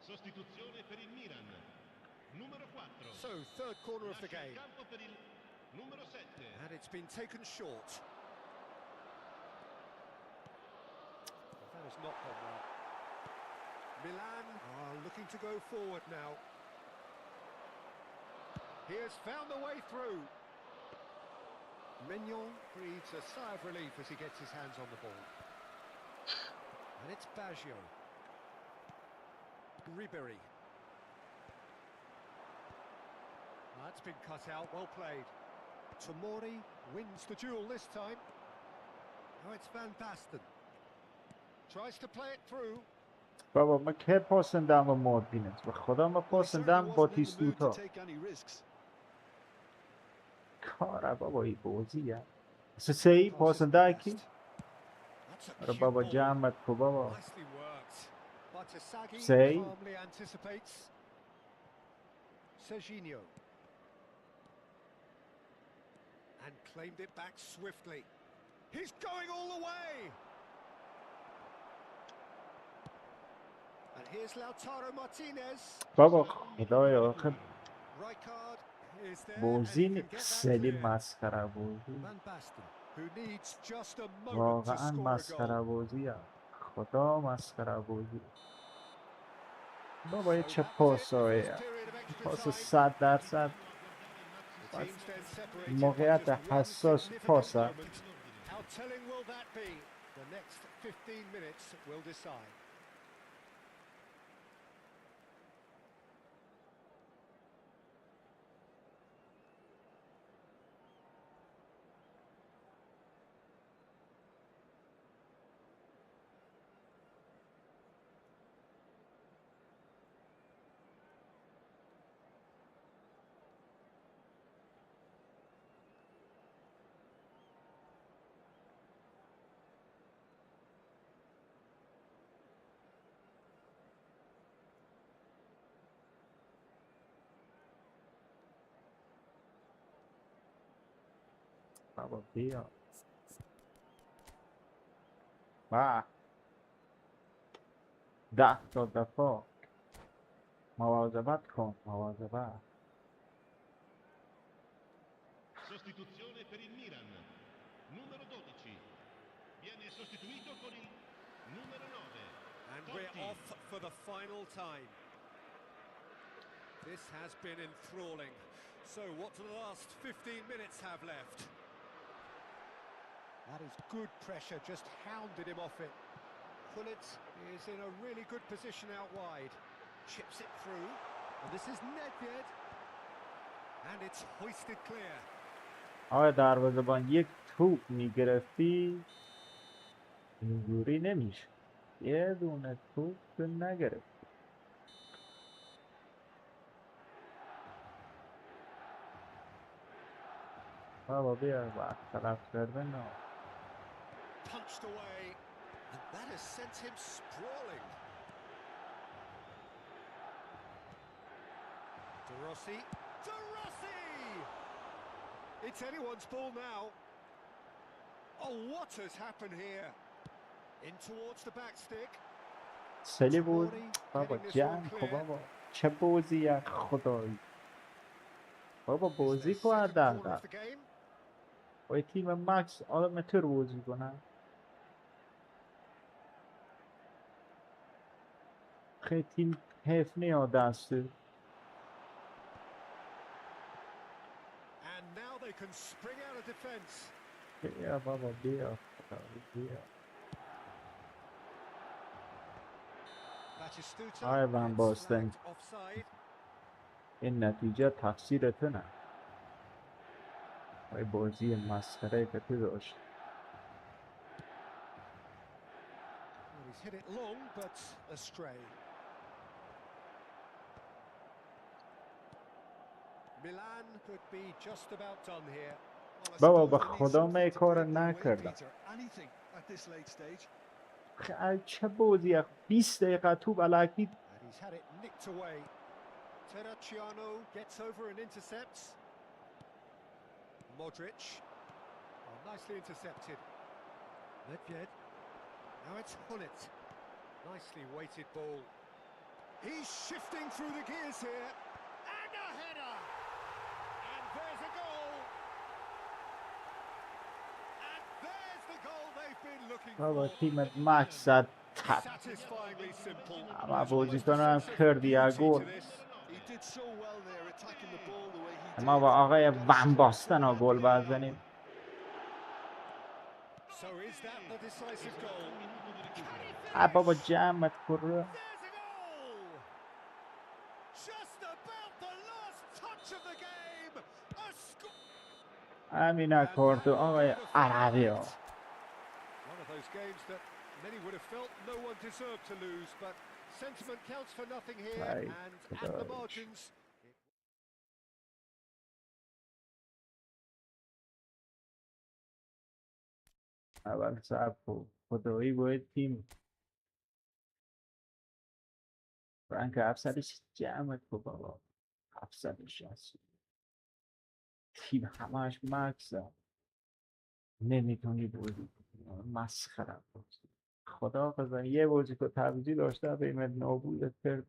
Sostituzione per il Milan. Numero 4. So, third corner of the Lascia il game. campo per il numero 7. And it's been taken short. That has not gone well. Milan are looking to go forward now. He has found the way through. Mignon breathes a sigh of relief as he gets his hands on the ball. And it's Baggio. Ribery. That's been cut out, well played. Tomori wins the duel this time. Now it's Van Basten. Tries to play it through. بابا ما که پاسندم و مود بینید به خدا ما Well, he certainly پاسندم با wasn't in the تیس mood to دوتا take any risks. کاره بابا این بازیه سه ای پاسنده کی؟ That's a آره cute بابا ball. جمعت کو بابا Nicely worked. Batasagi Say. calmly anticipates. Serginho. And claimed it back swiftly. He's going all the way. And here's Lautaro Martinez. بابا خدایا آخه Rijkaard is there and he بازی can get that خیلی clear. مسخره بازی Van Basten, who needs just a moment to واقعا score a مسخره goal. بازیه خدا مسخره بازی بابا یه So چه that was it, the پاسایی first period of extra پاس time. 100% The teams then separated by موقعیت just one حساس significant پاسه moment. How telling will that be? The next 15 minutes will decide. بابا بیا با 10 تا دفاع مواظبت کن مواظبت Sostituzione per il Milan. Numero 12. Viene sostituito con il numero 9. And we're Totti. off for the final time. This has been enthralling. So what do the last 15 minutes have left? That is good pressure, just hounded him off it. Pullet is in a really good position out wide. Chips it through. And this is Nedved. And it's hoisted clear. آقای دروازه‌بان یک توپ میگرفتی اینجوری نمیشه یه دونه توپ نگرفت بابا بیا وقت طرف کردن نه Punched away. And that has sent him sprawling. De Rossi. De Rossi! It's anyone's ball now. Oh, what has happened here? In towards the back stick. سلی بود بابا جمع کن بابا چه بازیه خدایی بابا Is بازی their کن second corner حداقل of the game. با تیم مکس آمتر بازی کنن خیلی تیم حیف نیاد دسته And now they can spring out of defence. بیا بابا بیا خدایی بیا Batistuta آقای ون gets باستن flagged offside. این نتیجه تقصیرته نه آقای بازی مسخره که تو داشت Well, he's hit it long, but astray. Milan could be just about done here. Well, I بابا suppose به they need خدا من something to کار break their way, نکردم Peter. Anything at this late stage. چه بازیه 20 دقیقه تو بلکی And he's had it nicked away. Terracciano gets over and intercepts. Modric. Oh, nicely intercepted. Nedved. Now it's Hullet. Nicely weighted ball. He's shifting through the gears here. And a header! And there's a goal! And there's the goal they've been looking بابا for. تیمت مکس زد تپ Satisfyingly simple. اما There's بازی almost a کنم sense of کردی یا beauty گل to this. He did so well there, attacking the ball the way he did. اما با آقای Got a ون straight باستن ها forward گل play. بزنیم So is that the decisive goal? بابا جمعت پر There's a goal! Just about the last touch of the game. A score. همین کارتو آقای عربی ها One of those games that Many would have felt no one deserved to lose, but sentiment counts for nothing here, Right, and at the margins. اول صبر کن خدایی باید تیم رنگ 700 جمع کن بابا 760 تیم همش مکسه نمیتونی بودی مسخره بود خدا بزن یه بازیکن تعویضی داشته قیمت نابود کرد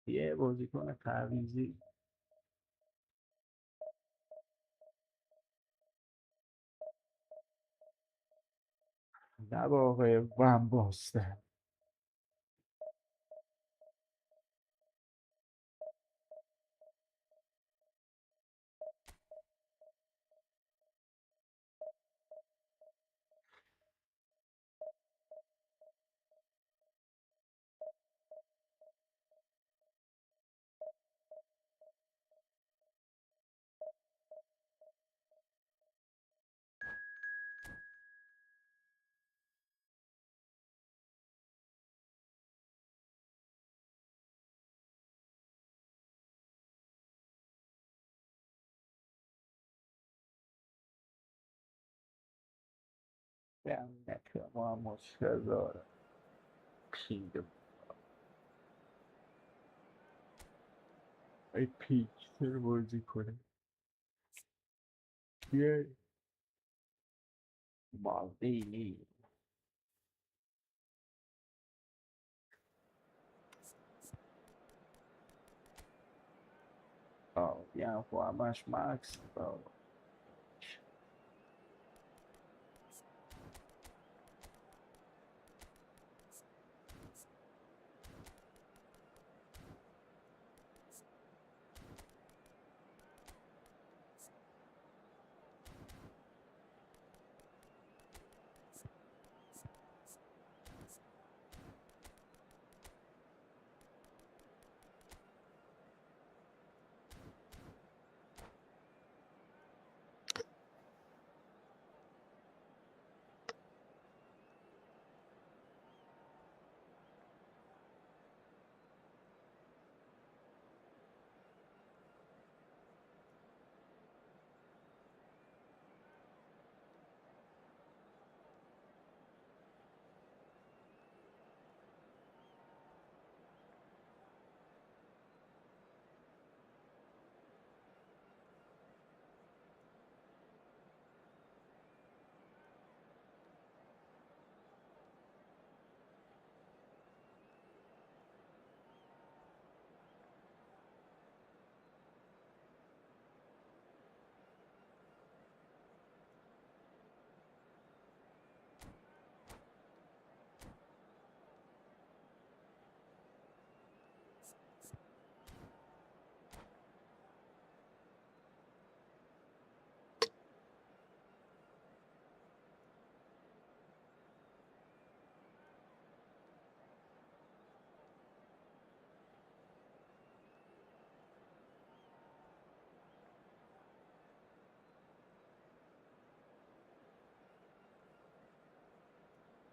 یه بازیکن تعویضی نه واقعا ون باسته نکنه ما هم مشکل داره پیده ای پیچتر بازی کنه یه مالدینی یا خب همش مکس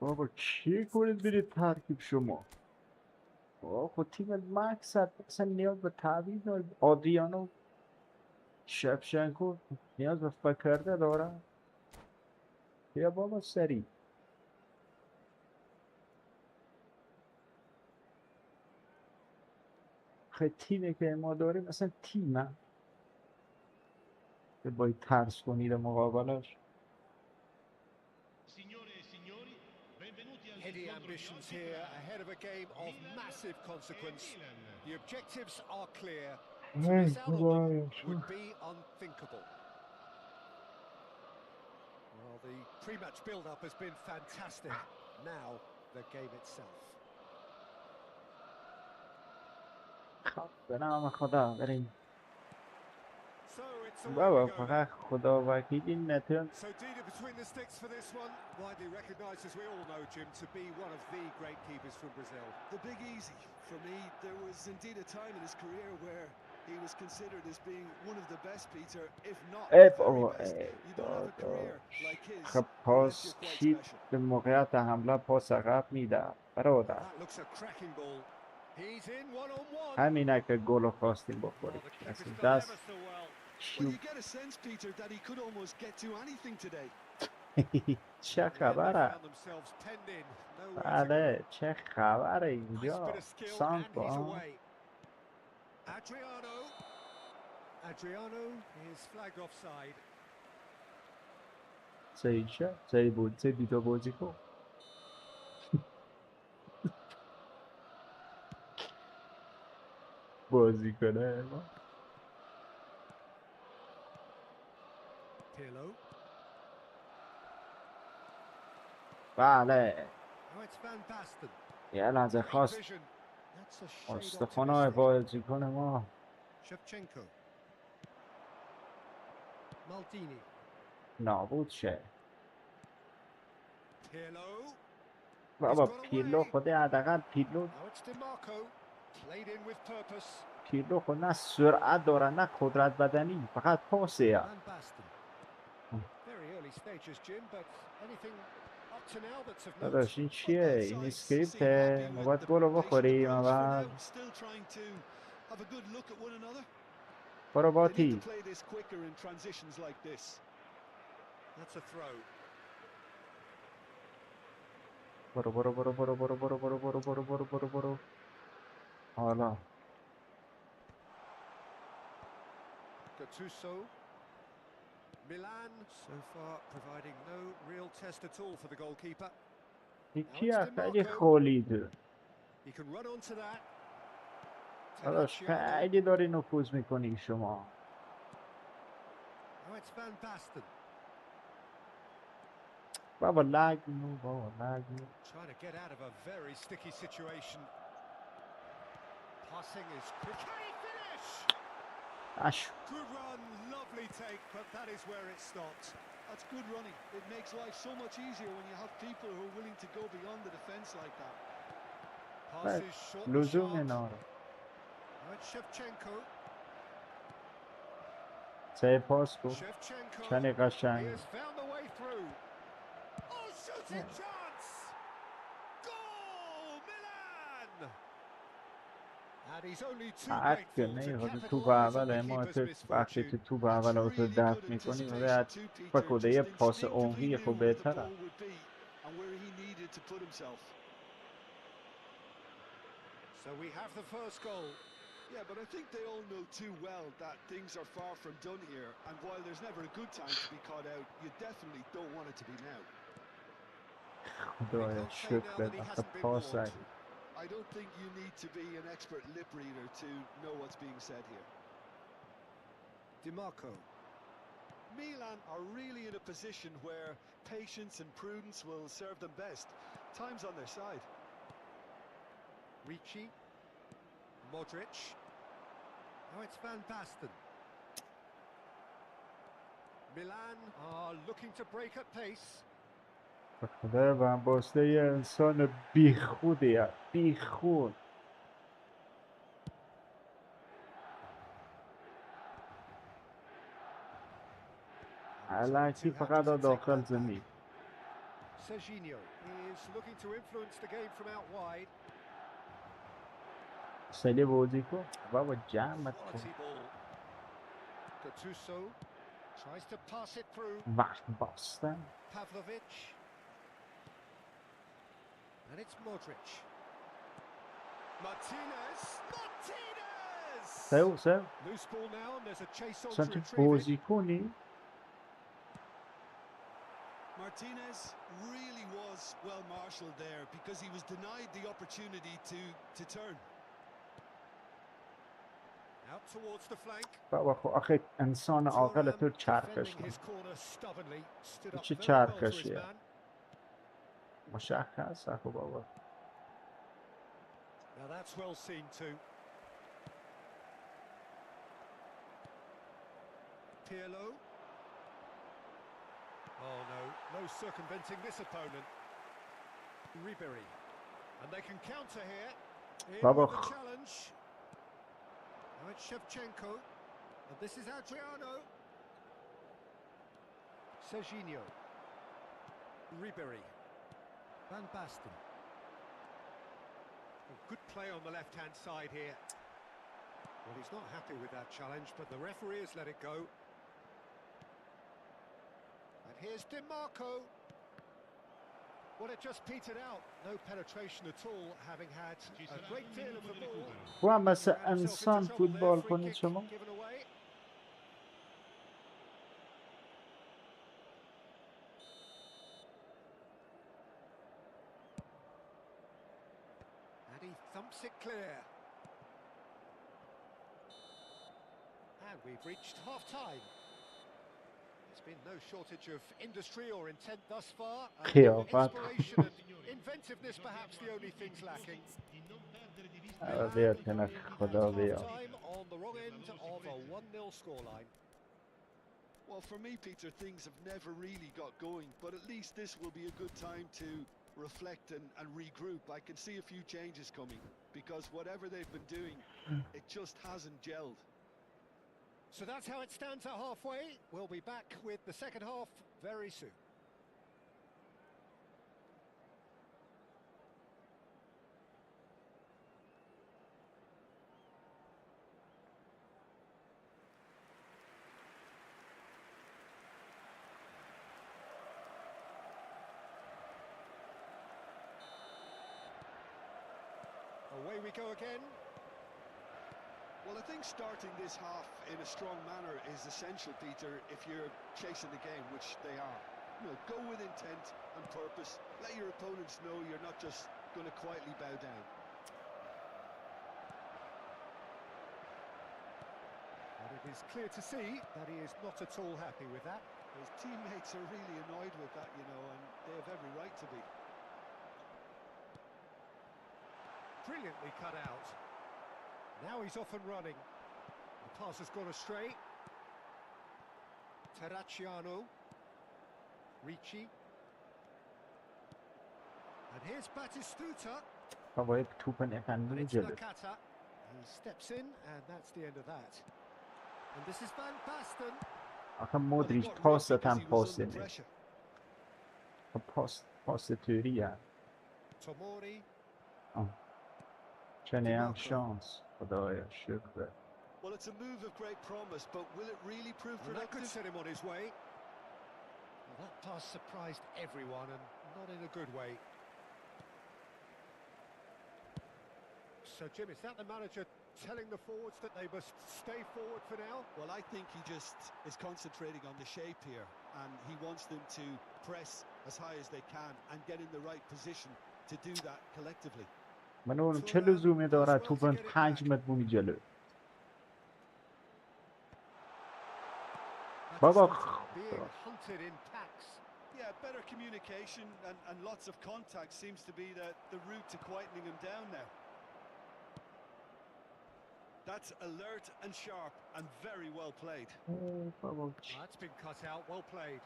بابا چی کنید برید ترکیب شما خب تیم مکس اصلا نیاز به تعویض نداره آدریانو شفشنکو نیاز به فکرده داره بیا بابا سری خیلی تیمی که ما داریم اصلا تیمه که باید ترس کنید مقابلش Heady ambitions here ahead of a game of massive consequence. The objectives are clear. To miss out on them would be unthinkable. Well, the pre-match build-up has been fantastic. Now, the game itself. به نام خدا بریم So it's away بابا we go. فقط خدا وکیلی نتون So Dina between the sticks for this one, widely recognised as we all know, Jim, to be one of the great keepers from Brazil. The Big Easy. For me, there was indeed a time in his career where he was considered as being one of the best, Peter, if not ای the very بابا best. ای You don't have a career داداش like his خب unless پاس you're quite کی special. به موقعیت حمله پاس عقب میده برادر That looks a cracking ball. He's in one-on-one. همینه که گل رو خواستیم Oh, بخوریم the keeper's اصلا done دست ever so well. Well, چیو you get a sense, Peter, that he could almost get to anything today. چه In the end, they خبره found themselves penned in, nowhere to go. بله چه خبره Nice bit اینجا of skill, سانگ and he's با away. Adriano is flagged offside. صحیح شد صحیح بود صحیح دیتا بازی کن بازی کنه ما Pirlo. بله Now it's Van Basten. یه لحظه Great خواست vision. That's a shade استخوان‌های optimistic. بازی کنه ما Shevchenko. Maldini. نابود شه Pirlo. بابا پیرلو خود حداقل پیرلو Now it's DiMarco. Played in with purpose. پیرلو خود نه سرعت داره نه قدرت بدنی فقط پاسه Van Basten. Very early stages, Jim, but anything up to now that's of note? داداش این Well, چیه both این sides اسکریپت seem happy ما with باید the گل رو patient بخوریم approach for اول now, still trying to have a good look at one another. برو They need باتی to play this quicker in transitions like this. That's a throw. برو برو برو برو برو برو برو برو برو برو برو برو حالا Gattuso. Milan so far providing no real test at all for the goalkeeper. یکی خیلی خولیده He can run onto that. داداش Terracciano. خیلی داری نفوذ میکنی شما Now it's Van Basten. بابا لگ نو بابا لگ نو Trying to get out of a very sticky situation. Passing is quick. Can he finish? اش Good run, lovely take, but that is where it stopped. That's good running. It makes life so much easier when you have people who are willing to go beyond the defence like that. Pass is short and لزوم sharp. نداره Now it's Shevchenko. سه پاس کن Shevchenko. چنی He قشنگ has found the way through. Oh, shooting chance! Goal, Milan! And he's only too حق grateful to نه خود تو capitalise on اول the ما keeper's وقتی misfortune. تو That's اول رو تو really good دفع میکنی anticipation باید too, Peter. فکر یه Just پاس instinctively عمقی knew خب where the بهتره ball would be and where he needed to put himself. So we have the first goal. Yeah, but I think they all know too well that things are far from done here, and while there's never a good time to be caught out, you definitely don't want it to be now. We خدایا can't say now شکر that he آخه hasn't been پاس warned. I don't think you need to be an expert lip reader to know what's being said here. DiMarco. Milan are really in a position where patience and prudence will serve them best. Time's on their side. Ricci. Modric. Now it's Van Basten. Milan are looking to break at pace. خدایا من باسته یه انسان بیخودیه بیخود علکی فقط داخل زمین Serginho is looking to influence the game from out wide. سلی بازی کن بابا جمعت کن Quality ball. Gattuso tries to pass it through. وقت باستن Pavlovic. And it's Modric. Martinez! Martinez! سه Loose ball now and there's a chase on اصلا to تو retrieve it. بازی کنی Martinez really was well marshalled there because he was denied the opportunity to turn. Out towards the flank. بابا خب آخه انسان عاقل تو چرخش defending کن his corner stubbornly, stood up چه very well to his چرخشیه man. مشخص خب بابا Now that's well seen too. Pirlo. Oh no, no circumventing this opponent. Ribery. And they can counter here. In Baba. with the challenge. Now Now it's Shevchenko. And this is Adriano. Serginho. Ribery. Van Basten. Good play on the left-hand side here. Well, he's not happy with that challenge, but the referee has let it go. And here's DiMarco. Well, it just petered out. No penetration at all, having had a great deal of the ball. و هم مثل انسان فوتبال کنید شما. Given away. And he thumps it clear. And we've reached half-time. There's been no shortage of industry or intent thus far. Inspiration and inventiveness perhaps the only things lacking. Half-time on the wrong end of a 1-0 scoreline. Well, for me, Peter, things have never really got going, but at least this will be a good time to reflect and regroup. I can see a few changes coming, because whatever they've been doing, it just hasn't gelled. So that's how it stands at halfway. We'll be back with the second half very soon. Away we go again. Well, I think starting this half in a strong manner is essential, Peter, if you're chasing the game, which they are. You know, go with intent and purpose. Let your opponents know you're not just going to quietly bow down. And it is clear to see that he is not at all happy with that. His teammates are really annoyed with that, you know, and they have every right to be. Brilliantly cut out. Now he's off and running. The pass has gone astray. Terracciano. Ricci. And here's Batistuta. بابا توپن And اقنده it's جلو. Nakata. He steps in and that's the end of that. And this is Van Basten. آخه Well, he مودریچ got rid پاست because هم he was پاس under نه. pressure. پاس توری هم. Tomori. چنه هم شانس. خدایا شکر. Well, it's a move of great promise, but will it really prove And that could productive? set him on his way. Well, that pass surprised everyone and not in a good way. So, Jim, is that the manager telling the forwards that they must stay forward for now? Well, I think he just is concentrating on the shape here, and he wants them to press as high as they can and get in the right position to do that collectively. من اون چه لزومی داره توپن 5 متر بونی جلو. بابا Being hunted in packs. Yeah, better communication and lots of contact seems to be the route to quietening him down now. That's alert and sharp and very well played. بابا That's been cut out, well played.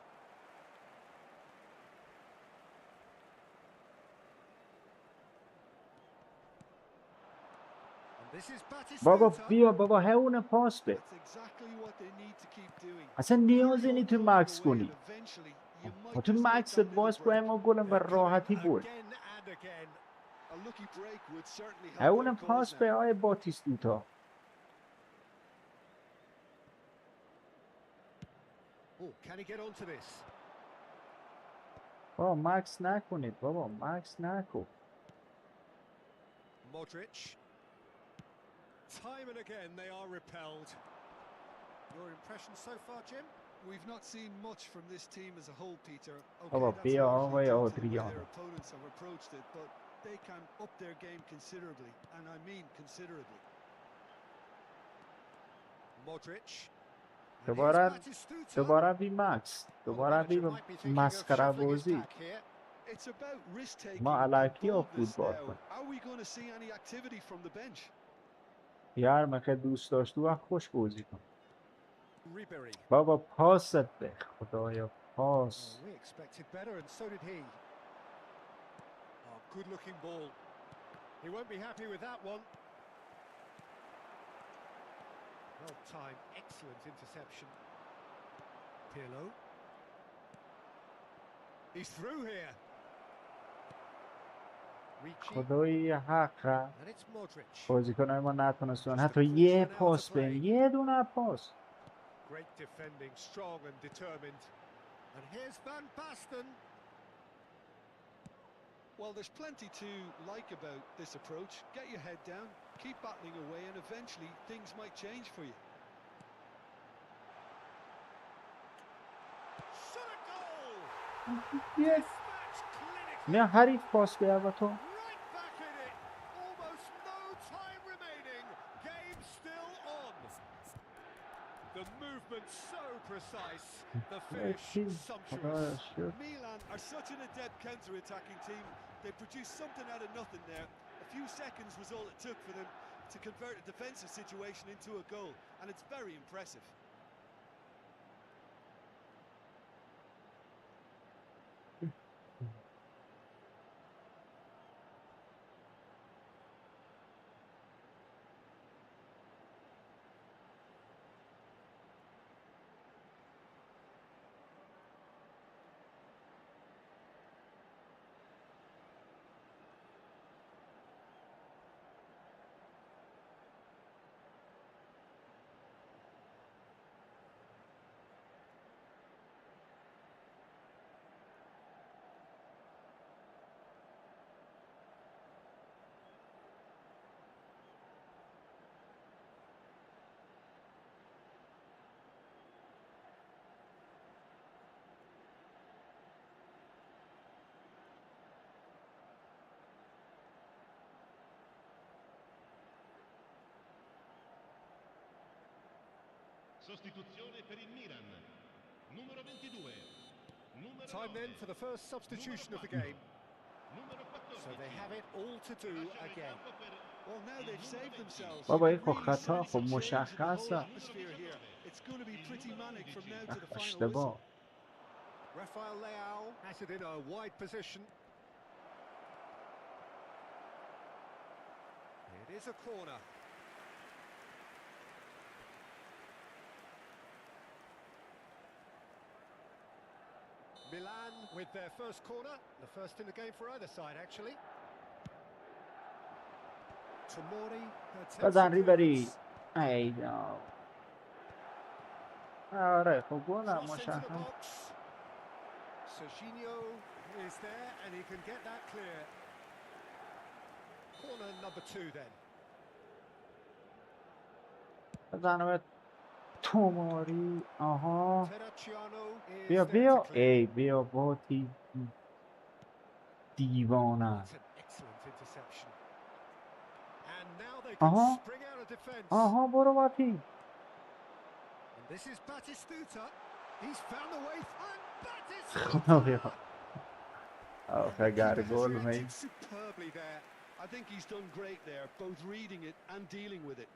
And this is بابا Batistuta. بیا بابا هونه پاس به. That's exactly what they need to keep doing. اصلا نیازی نی تو Carry on مکس pulling کنی. away and eventually you و might تو just get مکست that little باز با break. اما گلم به راحتی بود. Again and again. A lucky break would certainly help هونه their cause پاس now. به آی باتیستوتا. Oh, can he get onto this? بابا مکس نکنید بابا مکس نکن. Modric. Time and again they are repelled. Your impression so far, Jim? We've not seen much from this team as a whole, Peter. بابا Okay, that's بیا largely آقای due to the way آدریانو. their opponents have approached it, but they can up their game considerably, and I mean considerably. Modric. And دوباره here's Batistuta. دوباره بی مکس. Well, the دوباره manager بی might be thinking of مسخره shuffling his بازی. pack here. It's about risk-taking ما and علکی ها boldness فوتبال now. کنیم. Are we going to see any activity from the bench? یار مخه دوست داشت و خوش بازی کن. Ribery. بابا پاست به خدایا پاس. We expected better and so did he. Oh, good looking ball. He won't be happy with that one. Well timed, excellent interception. Pirlo. He's through here. Ricci. خدایی حق And it's Modric. بازیکن‌های ما نتونستن حتی یه پاس بین یه دونه پاس. Great defending, strong and determined. And here's Van Basten. Well, there's plenty to like about this approach. Get your head down, keep battling away, and eventually things might change for you. Shot a goal! Yes. Dispatch clinically. نه حریف پاس بیار با تو. Right back in it. Almost no time remaining. Game still on. The movement so precise. The finish sumptuous. Milan are such an adept counter-attacking team. They produced something out of nothing there. A few seconds was all it took for them to convert a defensive situation into a goal, and it's very impressive. Sostituzione per il Milan. Numero 22. Numero Time then 9. for the first substitution of the game. Numero 14. So they have it all to do again. Well, now they've saved themselves. بابا You این can خب really خطا sense خب a change in the whole مشخصه. atmosphere here. It's going to be pretty manic from now to the final whistle. اشتباه. Rafael Leao has it in a wide position. It is a corner. Milan with their first corner, the first in the game for either side actually. Tomori بزن ریبری. ای جان. آره خب گلم مشخص. Serginho is there and he can get that clear. Corner number 2 then. بزنم توماری. آها. Terracciano is بیا there بیا. to clear. ای بیا باتی دیوانه. It's an excellent interception. And now they can Uh-huh. spring out of defence. آها برو باتی. And this is Batistuta. He's found the way and خدا بیا. Batistuta. آخه گر گل می. Superbly there. I think he's done great there, both reading it and dealing with it.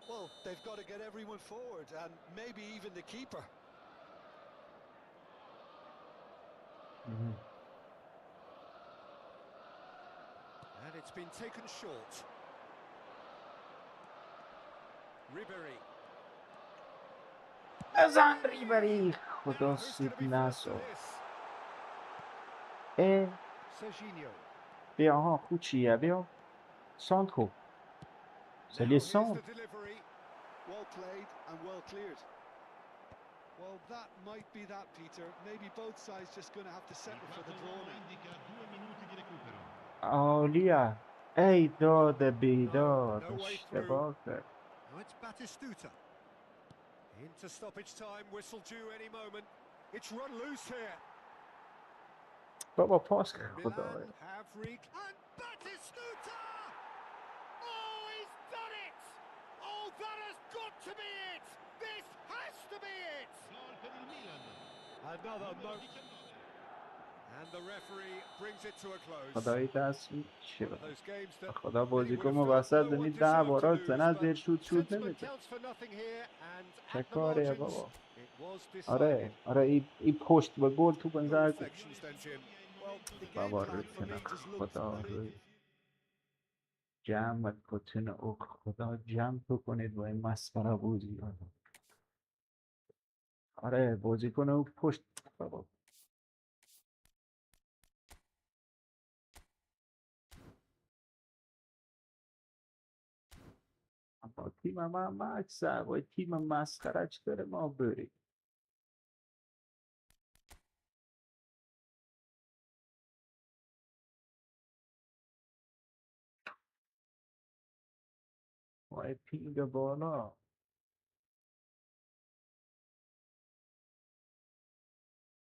Well, they've got to get everyone forward, and maybe even the keeper. And it's been taken short. Ribery. بزن ریبری. خدا سود نسو. ای Serginho. بیا ها خوچیه بیا. ساند خوب. سلی ساند. Well played and well cleared. Well, that might be that, Peter. Maybe both sides just going to have to settle for the draw now. indica 2 minuti di recupero. عالیه. ای داد بیداد. اشتباه کرد. Now it's Batistuta. Into stoppage time, whistle due any moment. It's run loose here. بابا پاس خدا. Milan have and Batistuta! Oh, he's done it! Oh, that has got to be it! This has to be it! Gol per il Milan. Another Numero moment. 19. And the referee brings it to a close. خدایی دست چه One of those games that خدا many بازیکن would have وسط felt no زمین one 10 deserved to بارا lose, زنه but زیر شوت sentiment نمیده. counts for nothing here, and چه at the کاریه margins, بابا. it was آره decided. این پشت به گل تو Your بنزد reflections then, Jim. Well, the game بابا plan for روتن me just looked خدا رو جمع کتن او خدا جمع بکنید با این مسخره بازی. آره بازیکن او پشت بابا. با تیم ما مکسر با تیم مسخره چی داره ما بریم. وای پینگ بالا